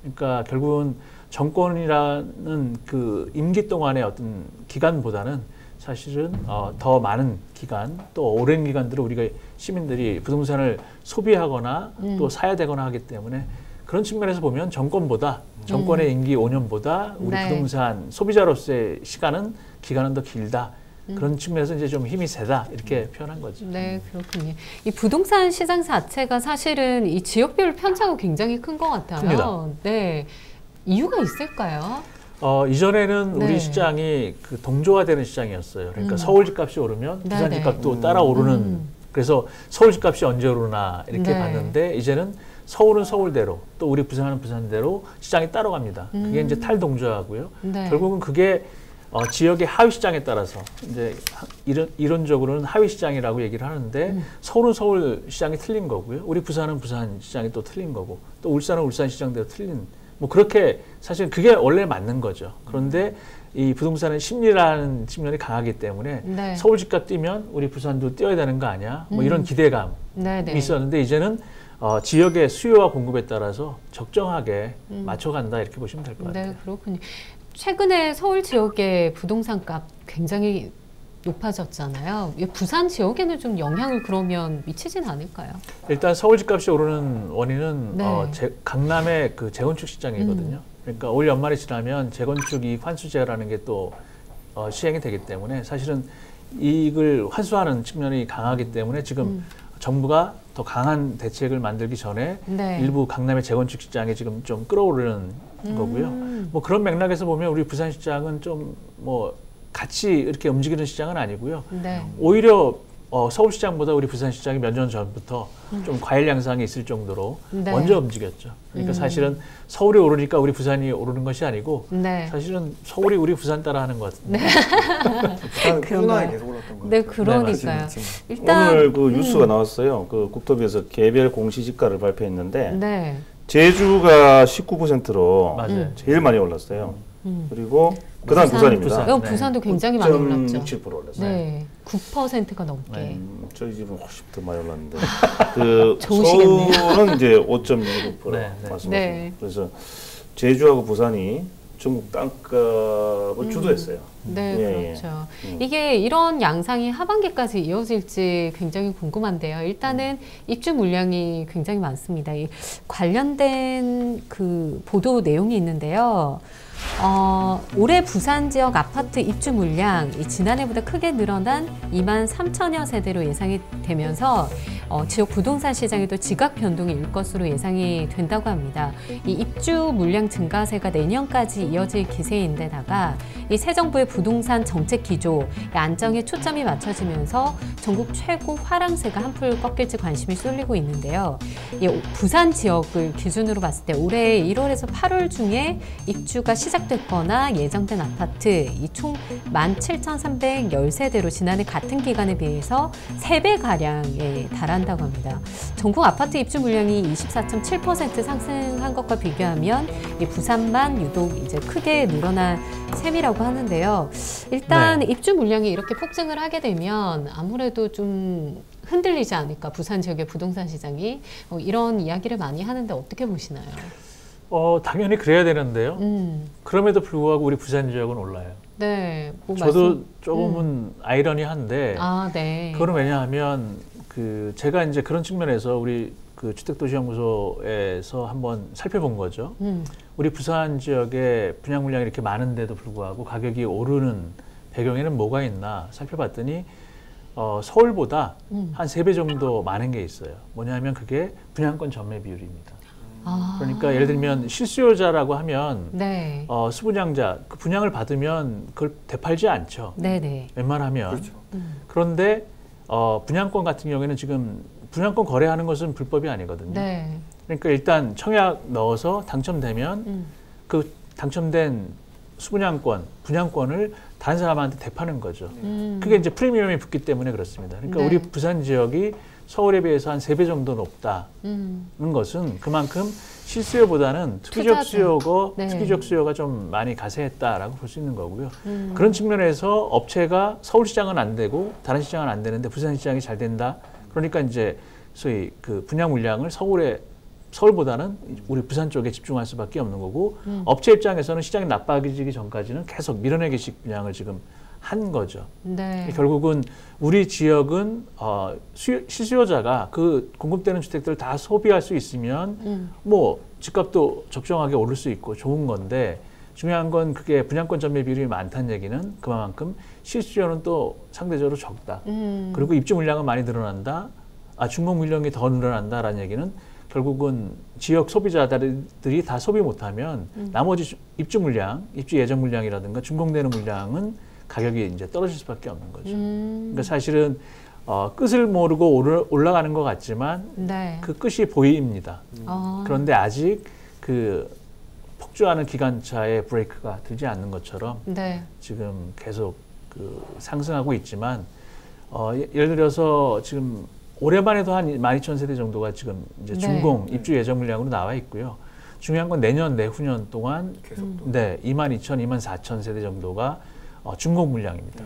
그러니까 결국은 정권이라는 그 임기 동안의 어떤 기간보다는 사실은 더 많은 기간 또 오랜 기간들을 우리가 시민들이 부동산을 소비하거나 또 사야 되거나 하기 때문에 그런 측면에서 보면 정권보다 정권의 임기 5년보다 우리 부동산 소비자로서의 기간은 더 길다. 그런 측면에서 이제 좀 힘이 세다 이렇게 표현한 거죠. 네, 그렇군요. 이 부동산 시장 자체가 사실은 이 지역별 편차가 굉장히 큰 것 같아요. 큽니다. 네, 이유가 있을까요? 이전에는 우리 시장이 그 동조화되는 시장이었어요. 그러니까 서울 집값이 오르면 부산 집값도 따라 오르는. 그래서 서울 집값이 언제 오르나 이렇게 봤는데 이제는 서울은 서울대로 또 우리 부산은 부산대로 시장이 따라갑니다. 그게 이제 탈동조화고요. 결국은 그게 지역의 하위 시장에 따라서 이제 이론적으로는 하위 시장이라고 얘기를 하는데 서울은 서울 시장이 틀린 거고요. 우리 부산은 부산 시장이 또 틀린 거고 또 울산은 울산 시장대로 틀린 뭐 그렇게 사실 그게 원래 맞는 거죠. 그런데 이 부동산은 심리라는 측면이 강하기 때문에 서울 집값 뛰면 우리 부산도 뛰어야 되는 거 아니야? 뭐 이런 기대감이 있었는데 이제는 지역의 수요와 공급에 따라서 적정하게 맞춰간다 이렇게 보시면 될 것 같아요. 네, 그렇군요. 최근에 서울 지역의 부동산 값 굉장히 높아졌잖아요. 부산 지역에는 좀 영향을 그러면 미치진 않을까요? 일단 서울 집값이 오르는 원인은 강남의 그 재건축 시장이거든요. 그러니까 올 연말이 지나면 재건축 이익 환수제라는 게 또 시행이 되기 때문에 사실은 이익을 환수하는 측면이 강하기 때문에 지금 정부가 더 강한 대책을 만들기 전에 일부 강남의 재건축 시장에 지금 좀 끌어오르는 거고요. 뭐 그런 맥락에서 보면 우리 부산 시장은 좀 뭐 같이 이렇게 움직이는 시장은 아니고요. 오히려 서울 시장보다 우리 부산 시장이 몇 년 전부터 좀 과일 양상이 있을 정도로 먼저 움직였죠. 그러니까 사실은 서울이 오르니까 우리 부산이 오르는 것이 아니고 사실은 서울이 우리 부산 따라하는 것 같은데. 부산은 꾸준하게 계속 올랐던 거예요. 네, 그러니까요. 일단 오늘 그 뉴스가 나왔어요. 그 국토부에서 개별 공시지가를 발표했는데 제주가 19%로 제일 많이 올랐어요. 그리고 그다음 부산입니다. 부산도 굉장히 많이 올랐죠. 6.7% 올랐어요. 네, 9%가 넘게. 저희 집은 훨씬 더 많이 올랐는데 그 서울은 이제 5.26% 맞습니다. 그래서 제주하고 부산이 전국 땅값을 주도했어요. 네, 그렇죠. 이게 이런 양상이 하반기까지 이어질지 굉장히 궁금한데요. 일단은 입주 물량이 굉장히 많습니다. 이 관련된 그 보도 내용이 있는데요. 올해 부산 지역 아파트 입주 물량 지난해보다 크게 늘어난 2만 3천여 세대로 예상이 되면서 지역 부동산 시장에도 지각 변동이 일 것으로 예상이 된다고 합니다. 이 입주 물량 증가세가 내년까지 이어질 기세인데다가 이 새 정부의 부동산 정책 기조 안정에 초점이 맞춰지면서 전국 최고 화랑세가 한풀 꺾일지 관심이 쏠리고 있는데요. 이 부산 지역을 기준으로 봤을 때 올해 1월에서 8월 중에 입주가 시작됐거나 예정된 아파트 이 총 17,310세대로 지난해 같은 기간에 비해서 3배가량에 달한다고 합니다. 전국 아파트 입주 물량이 24.7% 상승한 것과 비교하면 이 부산만 유독 이제 크게 늘어난 셈이라고 하는데요. 일단 입주 물량이 이렇게 폭증을 하게 되면 아무래도 좀 흔들리지 않을까, 부산 지역의 부동산 시장이. 이런 이야기를 많이 하는데 어떻게 보시나요? 당연히 그래야 되는데요. 그럼에도 불구하고 우리 부산 지역은 올라요. 네. 뭐 저도 조금은 아이러니한데, 네. 그건 왜냐하면 제가 이제 그런 측면에서 우리 그 주택도시연구소에서 한번 살펴본 거죠. 우리 부산 지역에 분양 물량이 이렇게 많은데도 불구하고 가격이 오르는 배경에는 뭐가 있나 살펴봤더니 서울보다 한 3배 정도 많은 게 있어요. 뭐냐면 그게 분양권 전매 비율입니다. 그러니까 예를 들면 실수요자라고 하면 네. 수분양자, 그 분양을 받으면 그걸 되팔지 않죠. 네네. 웬만하면. 그렇죠. 그런데 분양권 같은 경우에는 지금 분양권 거래하는 것은 불법이 아니거든요. 네. 그러니까 일단 청약 넣어서 당첨되면 그 당첨된 수분양권, 분양권을 다른 사람한테 되파는 거죠. 그게 이제 프리미엄이 붙기 때문에 그렇습니다. 그러니까 네. 우리 부산 지역이 서울에 비해서 한 3배 정도 높다는 것은 그만큼 실수요보다는 투기적 수요가, 네. 투기적 수요가 좀 많이 가세했다라고 볼 수 있는 거고요. 그런 측면에서 업체가 서울시장은 안 되고 다른 시장은 안 되는데 부산시장이 잘 된다. 그러니까 이제 소위 그 분양 물량을 서울보다는 우리 부산 쪽에 집중할 수밖에 없는 거고 업체 입장에서는 시장이 나빠지기 전까지는 계속 밀어내기식 분양을 지금 한 거죠. 네. 결국은 우리 지역은 실수요자가 그 공급되는 주택들을 다 소비할 수 있으면 뭐 집값도 적정하게 오를 수 있고 좋은 건데 중요한 건 그게 분양권 전매 비율이 많다는 얘기는 그만큼 실수요는 또 상대적으로 적다. 그리고 입주 물량은 많이 늘어난다. 중공 물량이 더 늘어난다라는 얘기는 결국은 지역 소비자들이 다 소비 못하면 나머지 입주 물량, 입주 예정 물량이라든가 준공되는 물량은 가격이 이제 떨어질 수밖에 없는 거죠. 그러니까 사실은 끝을 모르고 올라가는 것 같지만 네. 그 끝이 보입니다. 그런데 아직 그 폭주하는 기관차의 브레이크가 들지 않는 것처럼 네. 지금 계속 그 상승하고 있지만 예를 들어서 지금 올해만 해도 한 12,000세대 정도가 지금 이제 준공 입주 예정 물량으로 나와 있고요. 중요한 건 내년 내후년 동안 22,000, 24,000세대 정도가 준공 물량입니다.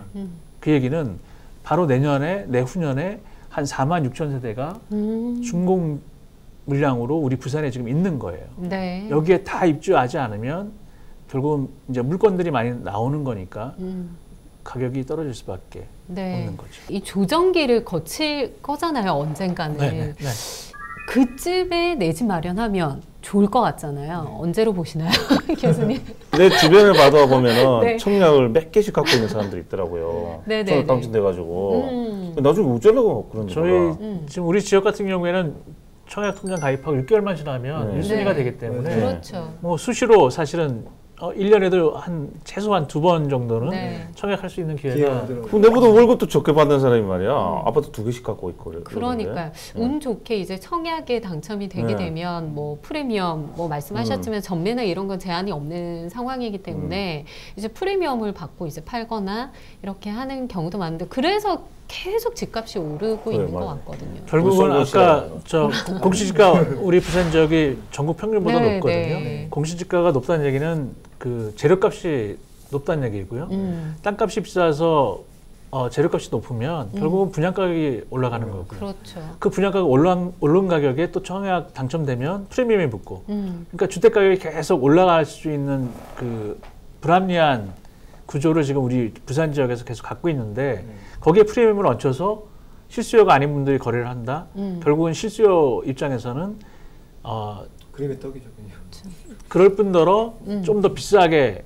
그 얘기는 바로 내년에 내후년에 한 46,000세대가 준공 물량으로 우리 부산에 지금 있는 거예요. 네. 여기에 다 입주하지 않으면 결국은 이제 물건들이 많이 나오는 거니까 가격이 떨어질 수밖에 없는 거죠. 이 조정기를 거칠 거잖아요, 언젠가는. 네. 그쯤에 내 집 마련하면 좋을 것 같잖아요. 언제로 보시나요, 교수님? 내 주변을 봐도 보면은 네. 청약을 몇 개씩 갖고 있는 사람들이 있더라고요. 네네네. 청약 당첨돼가지고 나중에 우쩌라고 그런 저희 지금 우리 지역 같은 경우에는 청약 통장 가입하고 6개월만 지나면 1순위가 되기 때문에 그렇죠. 뭐 수시로 사실은 1년에도 최소한 2번 정도는 청약할 수 있는 기회가. 내보다 월급도 적게 받는 사람이 말이야. 아파트 2개씩 갖고 있고. 그러니까요. 운 좋게 이제 청약에 당첨이 되게 되면 뭐 프리미엄 뭐 말씀하셨지만 전매나 이런 건 제한이 없는 상황이기 때문에 이제 프리미엄을 받고 이제 팔거나 이렇게 하는 경우도 많은데 그래서 계속 집값이 오르고 있는 것 같거든요. 결국은 아까 공시지가 우리 부산 지역이 전국 평균보다 높거든요. 네. 공시지가가 높다는 얘기는 그 재료값이 높다는 얘기고요. 땅값이 비싸서 재료값이 높으면 결국은 분양가격이 올라가는 거고요. 그렇죠. 그 분양가가 오른 가격에 또 청약 당첨되면 프리미엄이 붙고 그러니까 주택가격이 계속 올라갈 수 있는 그 불합리한 구조를 지금 우리 부산 지역에서 계속 갖고 있는데 거기에 프리미엄을 얹혀서 실수요가 아닌 분들이 거래를 한다. 결국은 실수요 입장에서는 그림의 떡이죠, 그냥. 그럴 뿐더러 좀 더 비싸게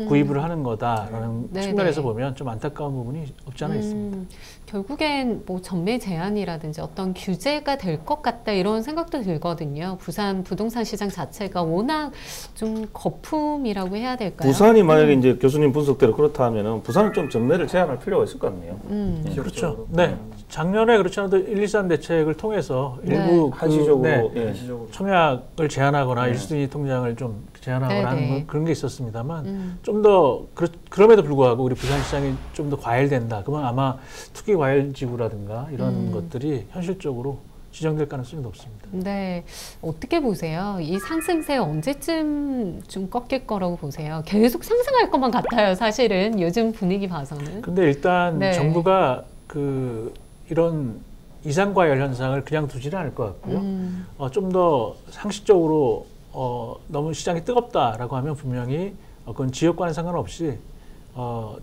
구입을 하는 거다라는 측면에서 보면 좀 안타까운 부분이 없지 않아 있습니다. 결국엔 뭐 전매 제한이라든지 어떤 규제가 될 것 같다 이런 생각도 들거든요. 부산 부동산 시장 자체가 워낙 좀 거품이라고 해야 될까요? 부산이 만약에 이제 교수님 분석대로 그렇다 하면은 부산은 좀 전매를 제한할 필요가 있을 것 같네요. 그렇죠. 네. 작년에 그렇지 않아도 123 대책을 통해서 일부 한시적으로 청약을 제한하거나 1순위 통장을 좀 제한하거나 하는 그런 게 있었습니다만 좀 더 그럼에도 불구하고 우리 부산시장이 좀 더 과열된다. 그러면 아마 투기 과열지구라든가 이런 것들이 현실적으로 지정될 가능성이 높습니다. 네. 어떻게 보세요? 이 상승세 언제쯤 좀 꺾일 거라고 보세요? 계속 상승할 것만 같아요, 사실은. 요즘 분위기 봐서는. 근데 일단 정부가 이런 이상과열 현상을 그냥 두지는 않을 것 같고요. 좀 더 상식적으로 너무 시장이 뜨겁다라고 하면 분명히 그건 지역과는 상관없이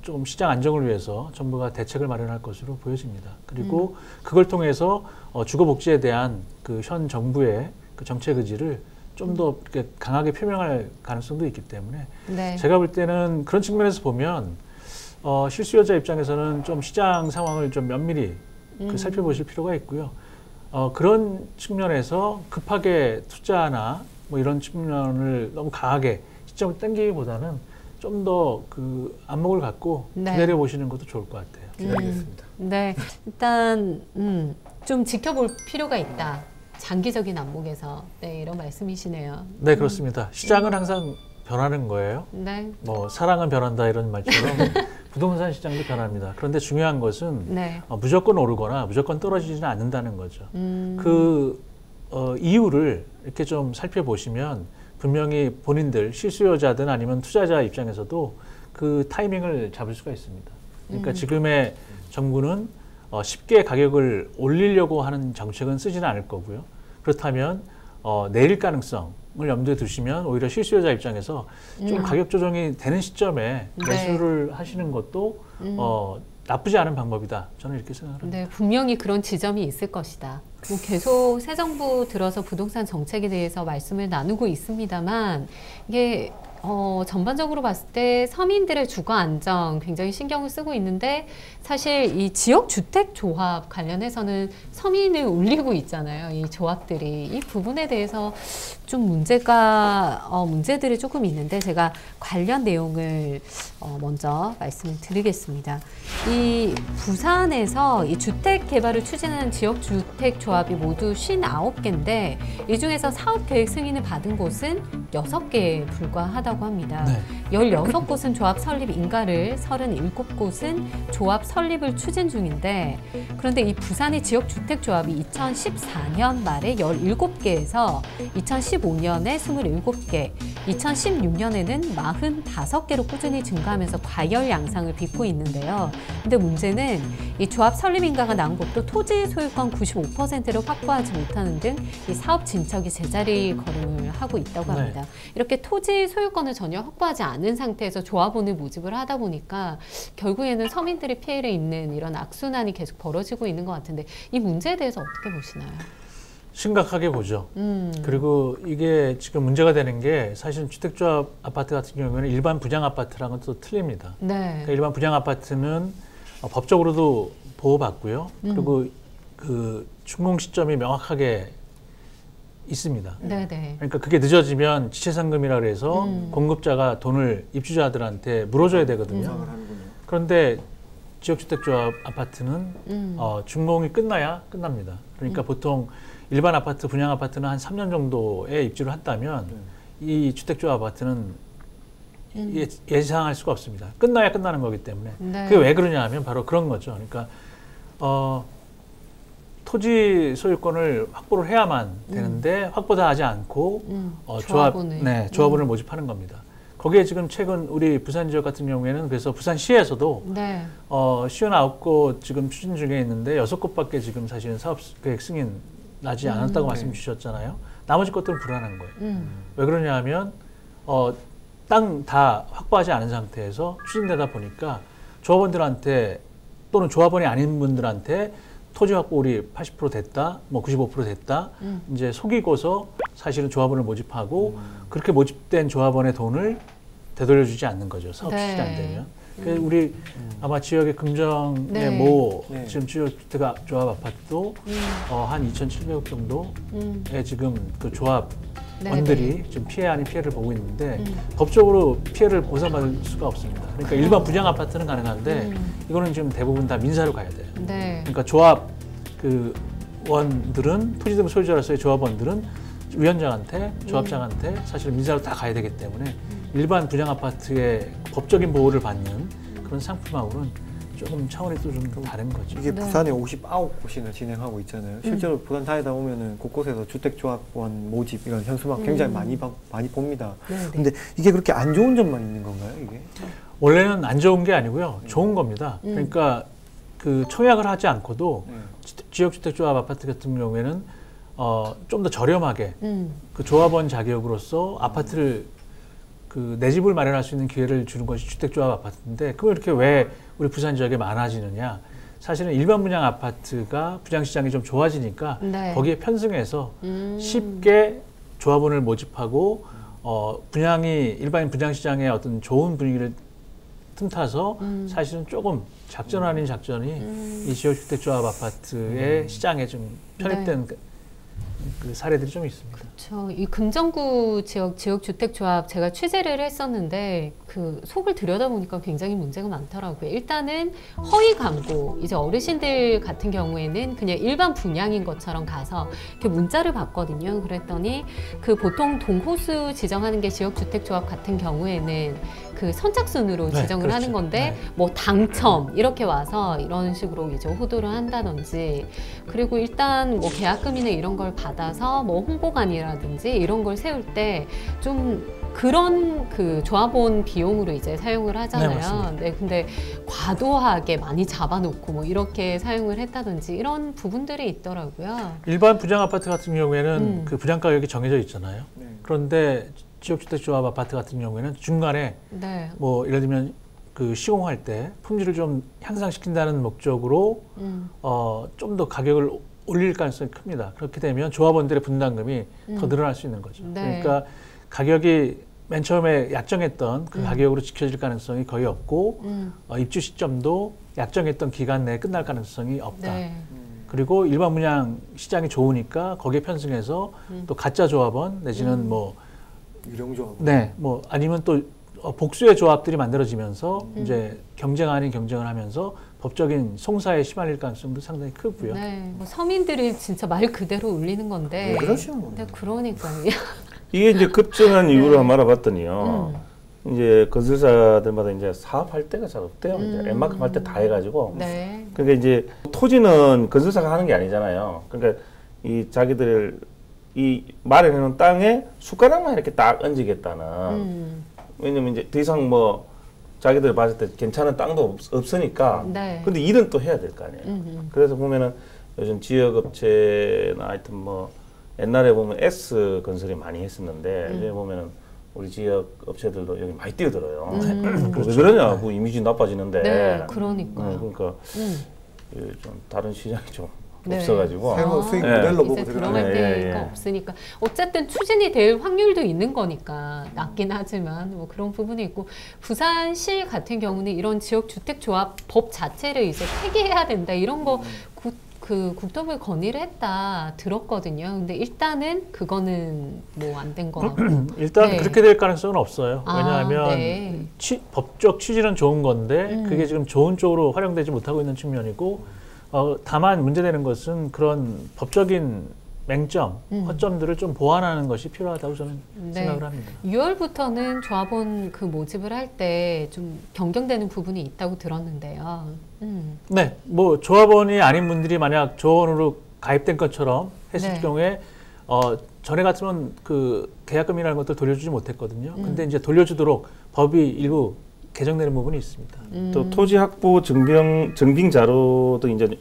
좀 시장 안정을 위해서 정부가 대책을 마련할 것으로 보여집니다. 그리고 그걸 통해서 주거복지에 대한 그 현 정부의 그 정책 의지를 좀 더 강하게 표명할 가능성도 있기 때문에 네. 제가 볼 때는 그런 측면에서 보면 실수요자 입장에서는 좀 시장 상황을 좀 면밀히 살펴보실 필요가 있고요. 그런 측면에서 급하게 투자나 뭐 이런 측면을 너무 강하게 시점을 당기기보다는 좀 더 그 안목을 갖고 네. 기다려 보시는 것도 좋을 것 같아요. 기다리겠습니다. 네, 일단 좀 지켜볼 필요가 있다. 장기적인 안목에서 네, 이런 말씀이시네요. 네, 그렇습니다. 시장은 항상 변하는 거예요. 네. 뭐 사랑은 변한다 이런 말처럼 부동산 시장도 변합니다. 그런데 중요한 것은 네. 무조건 오르거나 무조건 떨어지지는 않는다는 거죠. 그 이유를 이렇게 좀 살펴보시면 분명히 본인들 실수요자든 아니면 투자자 입장에서도 그 타이밍을 잡을 수가 있습니다. 그러니까 지금의 정부는 쉽게 가격을 올리려고 하는 정책은 쓰지는 않을 거고요. 그렇다면 내릴 가능성을 염두에 두시면 오히려 실수요자 입장에서 좀 가격 조정이 되는 시점에 매수를 하시는 것도 나쁘지 않은 방법이다. 저는 이렇게 생각합니다. 네, 분명히 그런 지점이 있을 것이다. 뭐 계속 새 정부 들어서 부동산 정책에 대해서 말씀을 나누고 있습니다만 이게 전반적으로 봤을 때 서민들의 주거 안정 굉장히 신경을 쓰고 있는데 사실 이 지역주택조합 관련해서는 서민을 울리고 있잖아요. 이 조합들이. 이 부분에 대해서 좀 문제들이 조금 있는데 제가 관련 내용을 먼저 말씀을 드리겠습니다. 이 부산에서 이 주택 개발을 추진하는 지역주택조합이 모두 59개인데 이 중에서 사업계획 승인을 받은 곳은 6개에 불과하다고 합니다. 네. 16곳은 조합 설립 인가를, 37곳은 조합 설립을 추진 중인데 그런데 이 부산의 지역주택조합이 2014년 말에 17개에서 2015년에 27개, 2016년에는 45개로 꾸준히 증가하면서 과열 양상을 빚고 있는데요. 근데 문제는 이 조합 설립 인가가 나온 곳도 토지 소유권 95%를 확보하지 못하는 등 이 사업 진척이 제자리 걸음을 하고 있다고 합니다. 네. 이렇게 토지 소유권을 전혀 확보하지 않은 상태에서 조합원을 모집을 하다 보니까 결국에는 서민들이 피해를 입는 이런 악순환이 계속 벌어지고 있는 것 같은데 이 문제에 대해서 어떻게 보시나요? 심각하게 보죠. 그리고 이게 지금 문제가 되는 게 사실 주택조합 아파트 같은 경우에는 일반 분양 아파트랑은 또 틀립니다. 네. 그러니까 일반 분양 아파트는 법적으로도 보호받고요. 그리고 그 준공 시점이 명확하게 있습니다. 네네. 그러니까 그게 늦어지면 지체상금이라 그래서 공급자가 돈을 입주자들한테 물어줘야 되거든요. 그런데 지역주택조합 아파트는 준공이 끝나야 끝납니다. 그러니까 보통 일반 아파트, 분양 아파트는 한 3년 정도에 입주를 한다면 이 주택조합 아파트는 예상할 수가 없습니다. 끝나야 끝나는 거기 때문에. 네. 그게 왜 그러냐 하면 바로 그런 거죠. 그러니까 토지 소유권을 확보를 해야만 되는데 확보도 하지 않고 조합원을 모집하는 겁니다. 거기에 지금 최근 우리 부산 지역 같은 경우에는 그래서 부산시에서도 네. 59곳 지금 추진 중에 있는데 6곳밖에 지금 사실은 사업 계획 승인 나지 않았다고 말씀 주셨잖아요. 나머지 것들은 불안한 거예요. 왜 그러냐 하면 땅 다 확보하지 않은 상태에서 추진되다 보니까 조합원들한테 또는 조합원이 아닌 분들한테 토지 확보율이 80% 됐다, 뭐 95% 됐다, 이제 속이고서 사실은 조합원을 모집하고 그렇게 모집된 조합원의 돈을 되돌려주지 않는 거죠. 사업 시장 되면. 그래서 우리 아마 지역의 금정의 지금 지역주택조합 아파트도 한 2,700억 정도의 지금 그 조합원들이 지금 피해 아닌 피해를 보고 있는데 법적으로 피해를 보상받을 수가 없습니다. 그러니까 일반 분양 아파트는 가능한데 이거는 지금 대부분 다 민사로 가야 돼요. 네. 그러니까 조합 그 원들은 토지등 소유자로서의 조합원들은 위원장한테 조합장한테 사실 민사로 다 가야 되기 때문에 일반 분양 아파트의 법적인 보호를 받는 그런 상품하고는 조금 차원이 또 좀 다른 거죠. 이게 부산에 59곳이나 진행하고 있잖아요. 실제로 부산 다니다 보면은 곳곳에서 주택조합원 모집 이런 현수막 굉장히 많이 봅니다. 그런데 이게 그렇게 안 좋은 점만 있는 건가요, 이게? 원래는 안 좋은 게 아니고요. 좋은 겁니다. 그러니까 그 청약을 하지 않고도 지역주택조합 아파트 같은 경우에는 좀 더 저렴하게 그 조합원 자격으로서 아파트를 그 내 집을 마련할 수 있는 기회를 주는 것이 주택조합 아파트인데 그걸 이렇게 왜 우리 부산 지역에 많아지느냐? 사실은 일반 분양 아파트가 분양 시장이 좀 좋아지니까 네. 거기에 편승해서 쉽게 조합원을 모집하고 분양이 일반인 분양 시장의 어떤 좋은 분위기를 틈타서 사실은 조금 작전 아닌 작전이 이 지역 주택조합 아파트의 시장에 좀 편입된 네. 그 사례들이 좀 있습니다. 그렇죠. 이 금정구 지역 주택조합 제가 취재를 했었는데 그 속을 들여다보니까 굉장히 문제가 많더라고요. 일단은 허위 광고, 이제 어르신들 같은 경우에는 그냥 일반 분양인 것처럼 가서 이렇게 문자를 받거든요. 그랬더니 그 보통 동호수 지정하는 게 지역 주택조합 같은 경우에는 그 선착순으로 네, 지정을 그렇죠. 하는 건데 네. 뭐 당첨 이렇게 와서 이런 식으로 이제 호도를 한다든지 그리고 일단 뭐 계약금이나 이런 걸 받아서 뭐 홍보관이라든지 이런 걸 세울 때 좀 그런 그 조합원 비용으로 이제 사용을 하잖아요. 네, 근데 과도하게 많이 잡아놓고 뭐 이렇게 사용을 했다든지 이런 부분들이 있더라고요. 일반 분양 아파트 같은 경우에는 그 분양 가격이 정해져 있잖아요. 네. 그런데 지역주택조합 아파트 같은 경우에는 중간에 네. 뭐 예를 들면 그 시공할 때 품질을 좀 향상시킨다는 목적으로 좀 더 가격을 올릴 가능성이 큽니다. 그렇게 되면 조합원들의 분담금이 더 늘어날 수 있는 거죠. 네. 그러니까 가격이 맨 처음에 약정했던 그 가격으로 지켜질 가능성이 거의 없고 입주 시점도 약정했던 기간 내에 끝날 가능성이 없다. 네. 그리고 일반 분양 시장이 좋으니까 거기에 편승해서 또 가짜 조합원 내지는 뭐 유령 조합. 네, 뭐 아니면 또 복수의 조합들이 만들어지면서 이제 경쟁 아닌 경쟁을 하면서 법적인 송사에 시달릴 가능성도 상당히 크고요. 네, 뭐 서민들이 진짜 말 그대로 울리는 건데. 그렇죠. 네, 그러니까요. 이게 이제 급증한 이유를 한번 알아봤더니요. 이제 건설사들마다 이제 사업할 때가 잘 없대요. 이제 웬만큼 할 때 다 해가지고. 네. 그러니까 이제 토지는 건설사가 하는 게 아니잖아요. 그러니까 이 자기들 이 마련해놓은 땅에 숟가락만 이렇게 딱 얹으겠다는. 왜냐면 이제 더 이상 뭐 자기들 봤을 때 괜찮은 땅도 없으니까. 네. 근데 일은 또 해야 될 거 아니에요. 그래서 보면은 요즘 지역업체나 하여튼 뭐 옛날에 보면 S 건설이 많이 했었는데 이제 보면은 우리 지역 업체들도 여기 많이 뛰어들어요. 왜 그러냐? 그 이미지 나빠지는데. 네, 그러니까. 그러니까 좀 다른 시장이 좀 네. 없어가지고 새로운 수익 모델로 보고 들어갈 데가 없으니까 어쨌든 추진이 될 확률도 있는 거니까 낮긴 하지만 뭐 그런 부분이 있고 부산시 같은 경우는 이런 지역주택조합 법 자체를 이제 폐기해야 된다 이런 거 그 국토부에 건의를 했다 들었거든요. 근데 일단은 그거는 뭐 안 된 거 같고 일단 네. 그렇게 될 가능성은 없어요. 왜냐하면 네. 법적 취지는 좋은 건데 그게 지금 좋은 쪽으로 활용되지 못하고 있는 측면이고 다만 문제되는 것은 그런 법적인 맹점, 허점들을 좀 보완하는 것이 필요하다고 저는 네. 생각을 합니다. 6월부터는 조합원 그 모집을 할 때 좀 변경되는 부분이 있다고 들었는데요. 네, 뭐 조합원이 아닌 분들이 만약 조합원으로 가입된 것처럼 했을 네. 경우에 전에 같으면 그 계약금이라는 것들 돌려주지 못했거든요. 근데 이제 돌려주도록 법이 일부 개정되는 부분이 있습니다. 또 토지 확보 증빙 자료도 이제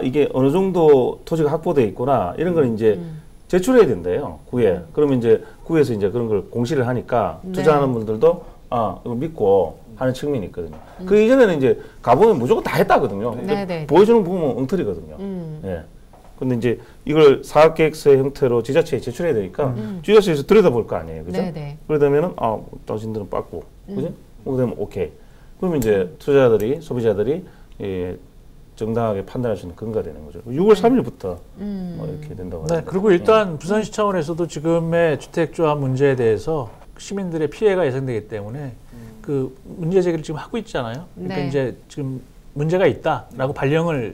이게 어느 정도 토지가 확보돼 있구나 이런 걸 이제 제출해야 된대요 구에. 그러면 이제 구에서 이제 그런 걸 공시를 하니까 투자하는 네. 분들도 이거 믿고 하는 측면이 있거든요. 그 이전에는 이제 가보면 무조건 다 했다거든요. 그러니까 보여주는 부분은 엉터리거든요. 예. 근데 이제 이걸 사업계획서의 형태로 지자체에 제출해야 되니까 지자체에서 들여다볼 거 아니에요, 그죠? 그러다면은 당신들은 빠꾸, 그죠? 그러면 오케이. 그러면 이제 투자자들이 소비자들이 정당하게 판단할 수 있는 근거가 되는 거죠. 6월 3일부터 뭐 이렇게 된다고 합니다. 네, 그리고 일단 부산시 차원에서도 지금의 주택조합 문제에 대해서 시민들의 피해가 예상되기 때문에 그 문제 제기를 지금 하고 있잖아요. 그러니까 네. 이제 지금 문제가 있다라고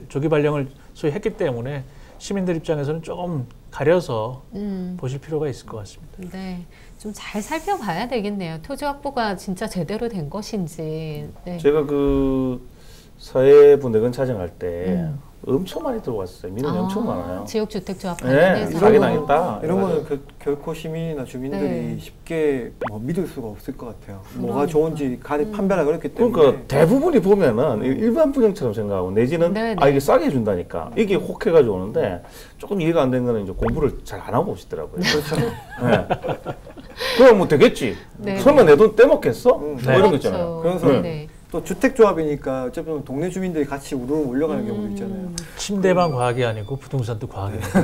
조기 발령을 소위 했기 때문에 시민들 입장에서는 조금 가려서 보실 필요가 있을 것 같습니다. 네, 좀 잘 살펴봐야 되겠네요. 토지 확보가 진짜 제대로 된 것인지. 네. 제가 그 사회부 내건 차정할 때 엄청 많이 들어왔어요. 민원이 엄청 많아요. 지역주택조합 관련해서. 네, 사기당했다. 이런 거는 결코 시민이나 주민들이 네. 쉽게 믿을 수가 없을 것 같아요. 뭐가 좋은지 판별하기 어렵기 때문에. 그러니까 대부분이 보면은 일반 분양처럼 생각하고 내지는 이게 싸게 해준다니까. 이게 혹해가지고 오는데 조금 이해가 안 되는 거는 이제 공부를 잘 안 하고 오시더라고요. 그렇죠. 네. 그럼 뭐 되겠지. 네. 설마 내 돈 떼먹겠어? 뭐 네. 이런 거 있잖아요. 그래서 네. 또 주택조합이니까 어쩌면 동네 주민들이 같이 우르르 몰려가는 경우도 있잖아요. 침대만 과학이 아니고 부동산도 과학입니다.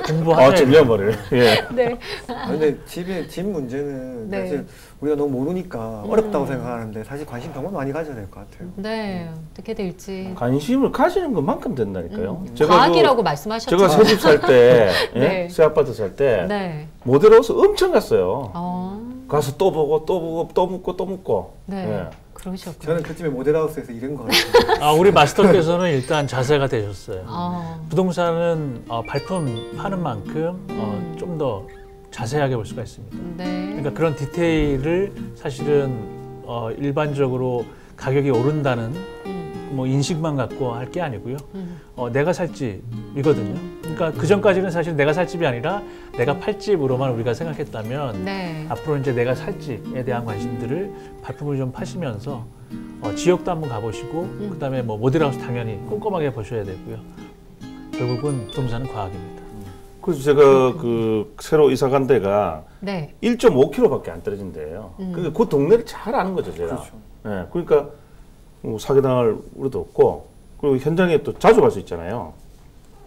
공부하자. 아, 질려버려요. 예. 네. 근데 집 문제는 네. 사실 우리가 너무 모르니까 어렵다고 생각하는데 사실 관심 정말 많이 가져야 될 것 같아요. 네. 어떻게 될지. 관심을 가지는 것만큼 된다니까요. 과학이라고 말씀하셨죠. 제가 새 집 살 때, 예? 네. 새 아파트 살 때, 네. 모델하우스 엄청 갔어요. 어. 가서 또 보고, 또 보고, 또 묻고, 또 묻고. 네. 예. 그러셨군요. 저는 그쯤에 모델하우스에서 일한 것 같아요. 우리 마스터께서는 일단 자세가 되셨어요. 아. 부동산은 발품 파는 만큼 좀 더 자세하게 볼 수가 있습니다. 네. 그러니까 그런 디테일을 사실은 일반적으로 가격이 오른다는 뭐 인식만 갖고 할 게 아니고요. 내가 살 집이거든요. 그러니까 그 전까지는 사실 내가 살 집이 아니라 내가 팔 집으로만 우리가 생각했다면 네. 앞으로 이제 내가 살 집에 대한 관심들을 발품을 좀 파시면서 지역도 한번 가보시고 그다음에 뭐 모델하우스 당연히 꼼꼼하게 보셔야 되고요. 결국은 부동산은 과학입니다. 그래서 제가 그 새로 이사 간 데가 네. 1.5km밖에 안 떨어진 데예요. 그러니까 그 동네를 잘 아는 거죠, 제가. 그렇죠. 예, 그러니까 뭐 사기당할 우려도 없고, 그리고 현장에 또 자주 갈 수 있잖아요.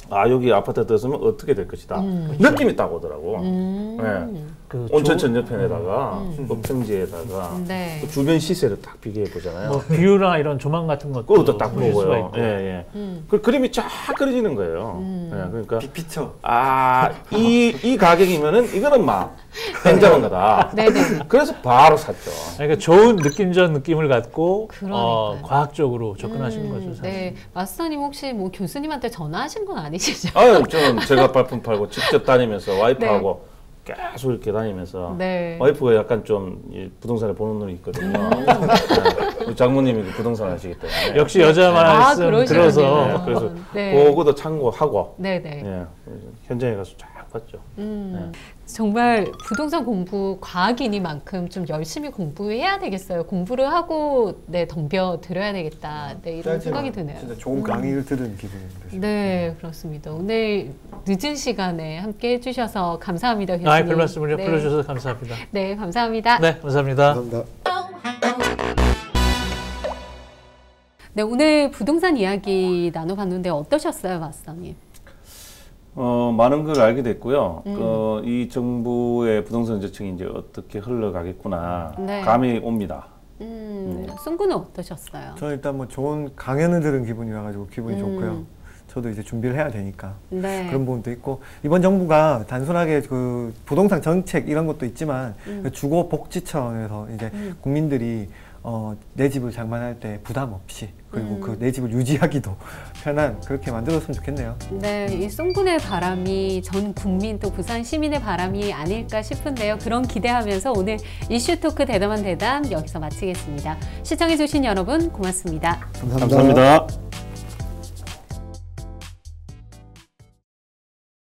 아, 여기 아파트 들어서면 어떻게 될 것이다. 느낌이 딱 오더라고. 예. 그 온천 전옆편에다가, 법생지에다가, 네. 또 주변 시세를 딱 비교해 보잖아요. 뭐 뷰나 이런 조망 같은 것도 그것도 딱 보실 수가 보고요. 있고. 예, 예. 그 그림이 쫙 그려지는 거예요. 예, 그러니까. 빅피처. 아, 이 가격이면은 이거는 막 굉장한 거다. 네네. 그래서 바로 샀죠. 그러니까 좋은 느낌적 느낌을 갖고 그러니까요. 과학적으로 접근하시는 거죠. 사실. 네. 마스터님 혹시 뭐 교수님한테 전화하신 건 아니시죠? 아유, 저는 제가 발품 팔고 직접 다니면서 와이프하고 계속 이렇게 다니면서 네. 와이프가 약간 좀 이 부동산에 보는 눈이 있거든요. 네. 우리 장모님이 그 부동산 하시기 때문에. 역시 여자 말씀 그러시군요. 들어서 네, 그래서 네. 그거도 참고하고 네네. 예, 현장에 가서 쫙 봤죠. 네. 정말 부동산 공부 과학이니만큼 좀 열심히 공부해야 되겠어요. 공부를 하고 덤벼 들어야 되겠다. 네, 이런 생각이 드네요. 진짜 좋은 강의를 들은 기분입니다. 네, 그렇습니다. 오늘 늦은 시간에 함께 해주셔서 감사합니다, 교수님. 별 말씀을요. 네. 불러주셔서 감사합니다. 네, 감사합니다. 네, 감사합니다. 감사합니다. 네, 오늘 부동산 이야기 나눠봤는데 어떠셨어요, 마스터님? 많은 걸 알게 됐고요. 이 정부의 부동산 정책이 이제 어떻게 흘러가겠구나 네. 감이 옵니다. 승구는 어떠셨어요? 저는 일단 뭐 좋은 강연을 들은 기분이라 가지고 기분이 좋고요. 저도 이제 준비를 해야 되니까 네. 그런 부분도 있고, 이번 정부가 단순하게 그 부동산 정책 이런 것도 있지만 그 주거 복지 차원에서 이제 국민들이 내 집을 장만할 때 부담 없이, 그리고 그 내 집을 유지하기도 편한, 그렇게 만들었으면 좋겠네요. 네, 이 송군의 바람이 전 국민 또 부산 시민의 바람이 아닐까 싶은데요. 그런 기대하면서 오늘 이슈 토크 대담한 대담 여기서 마치겠습니다. 시청해주신 여러분 고맙습니다. 감사합니다. 감사합니다.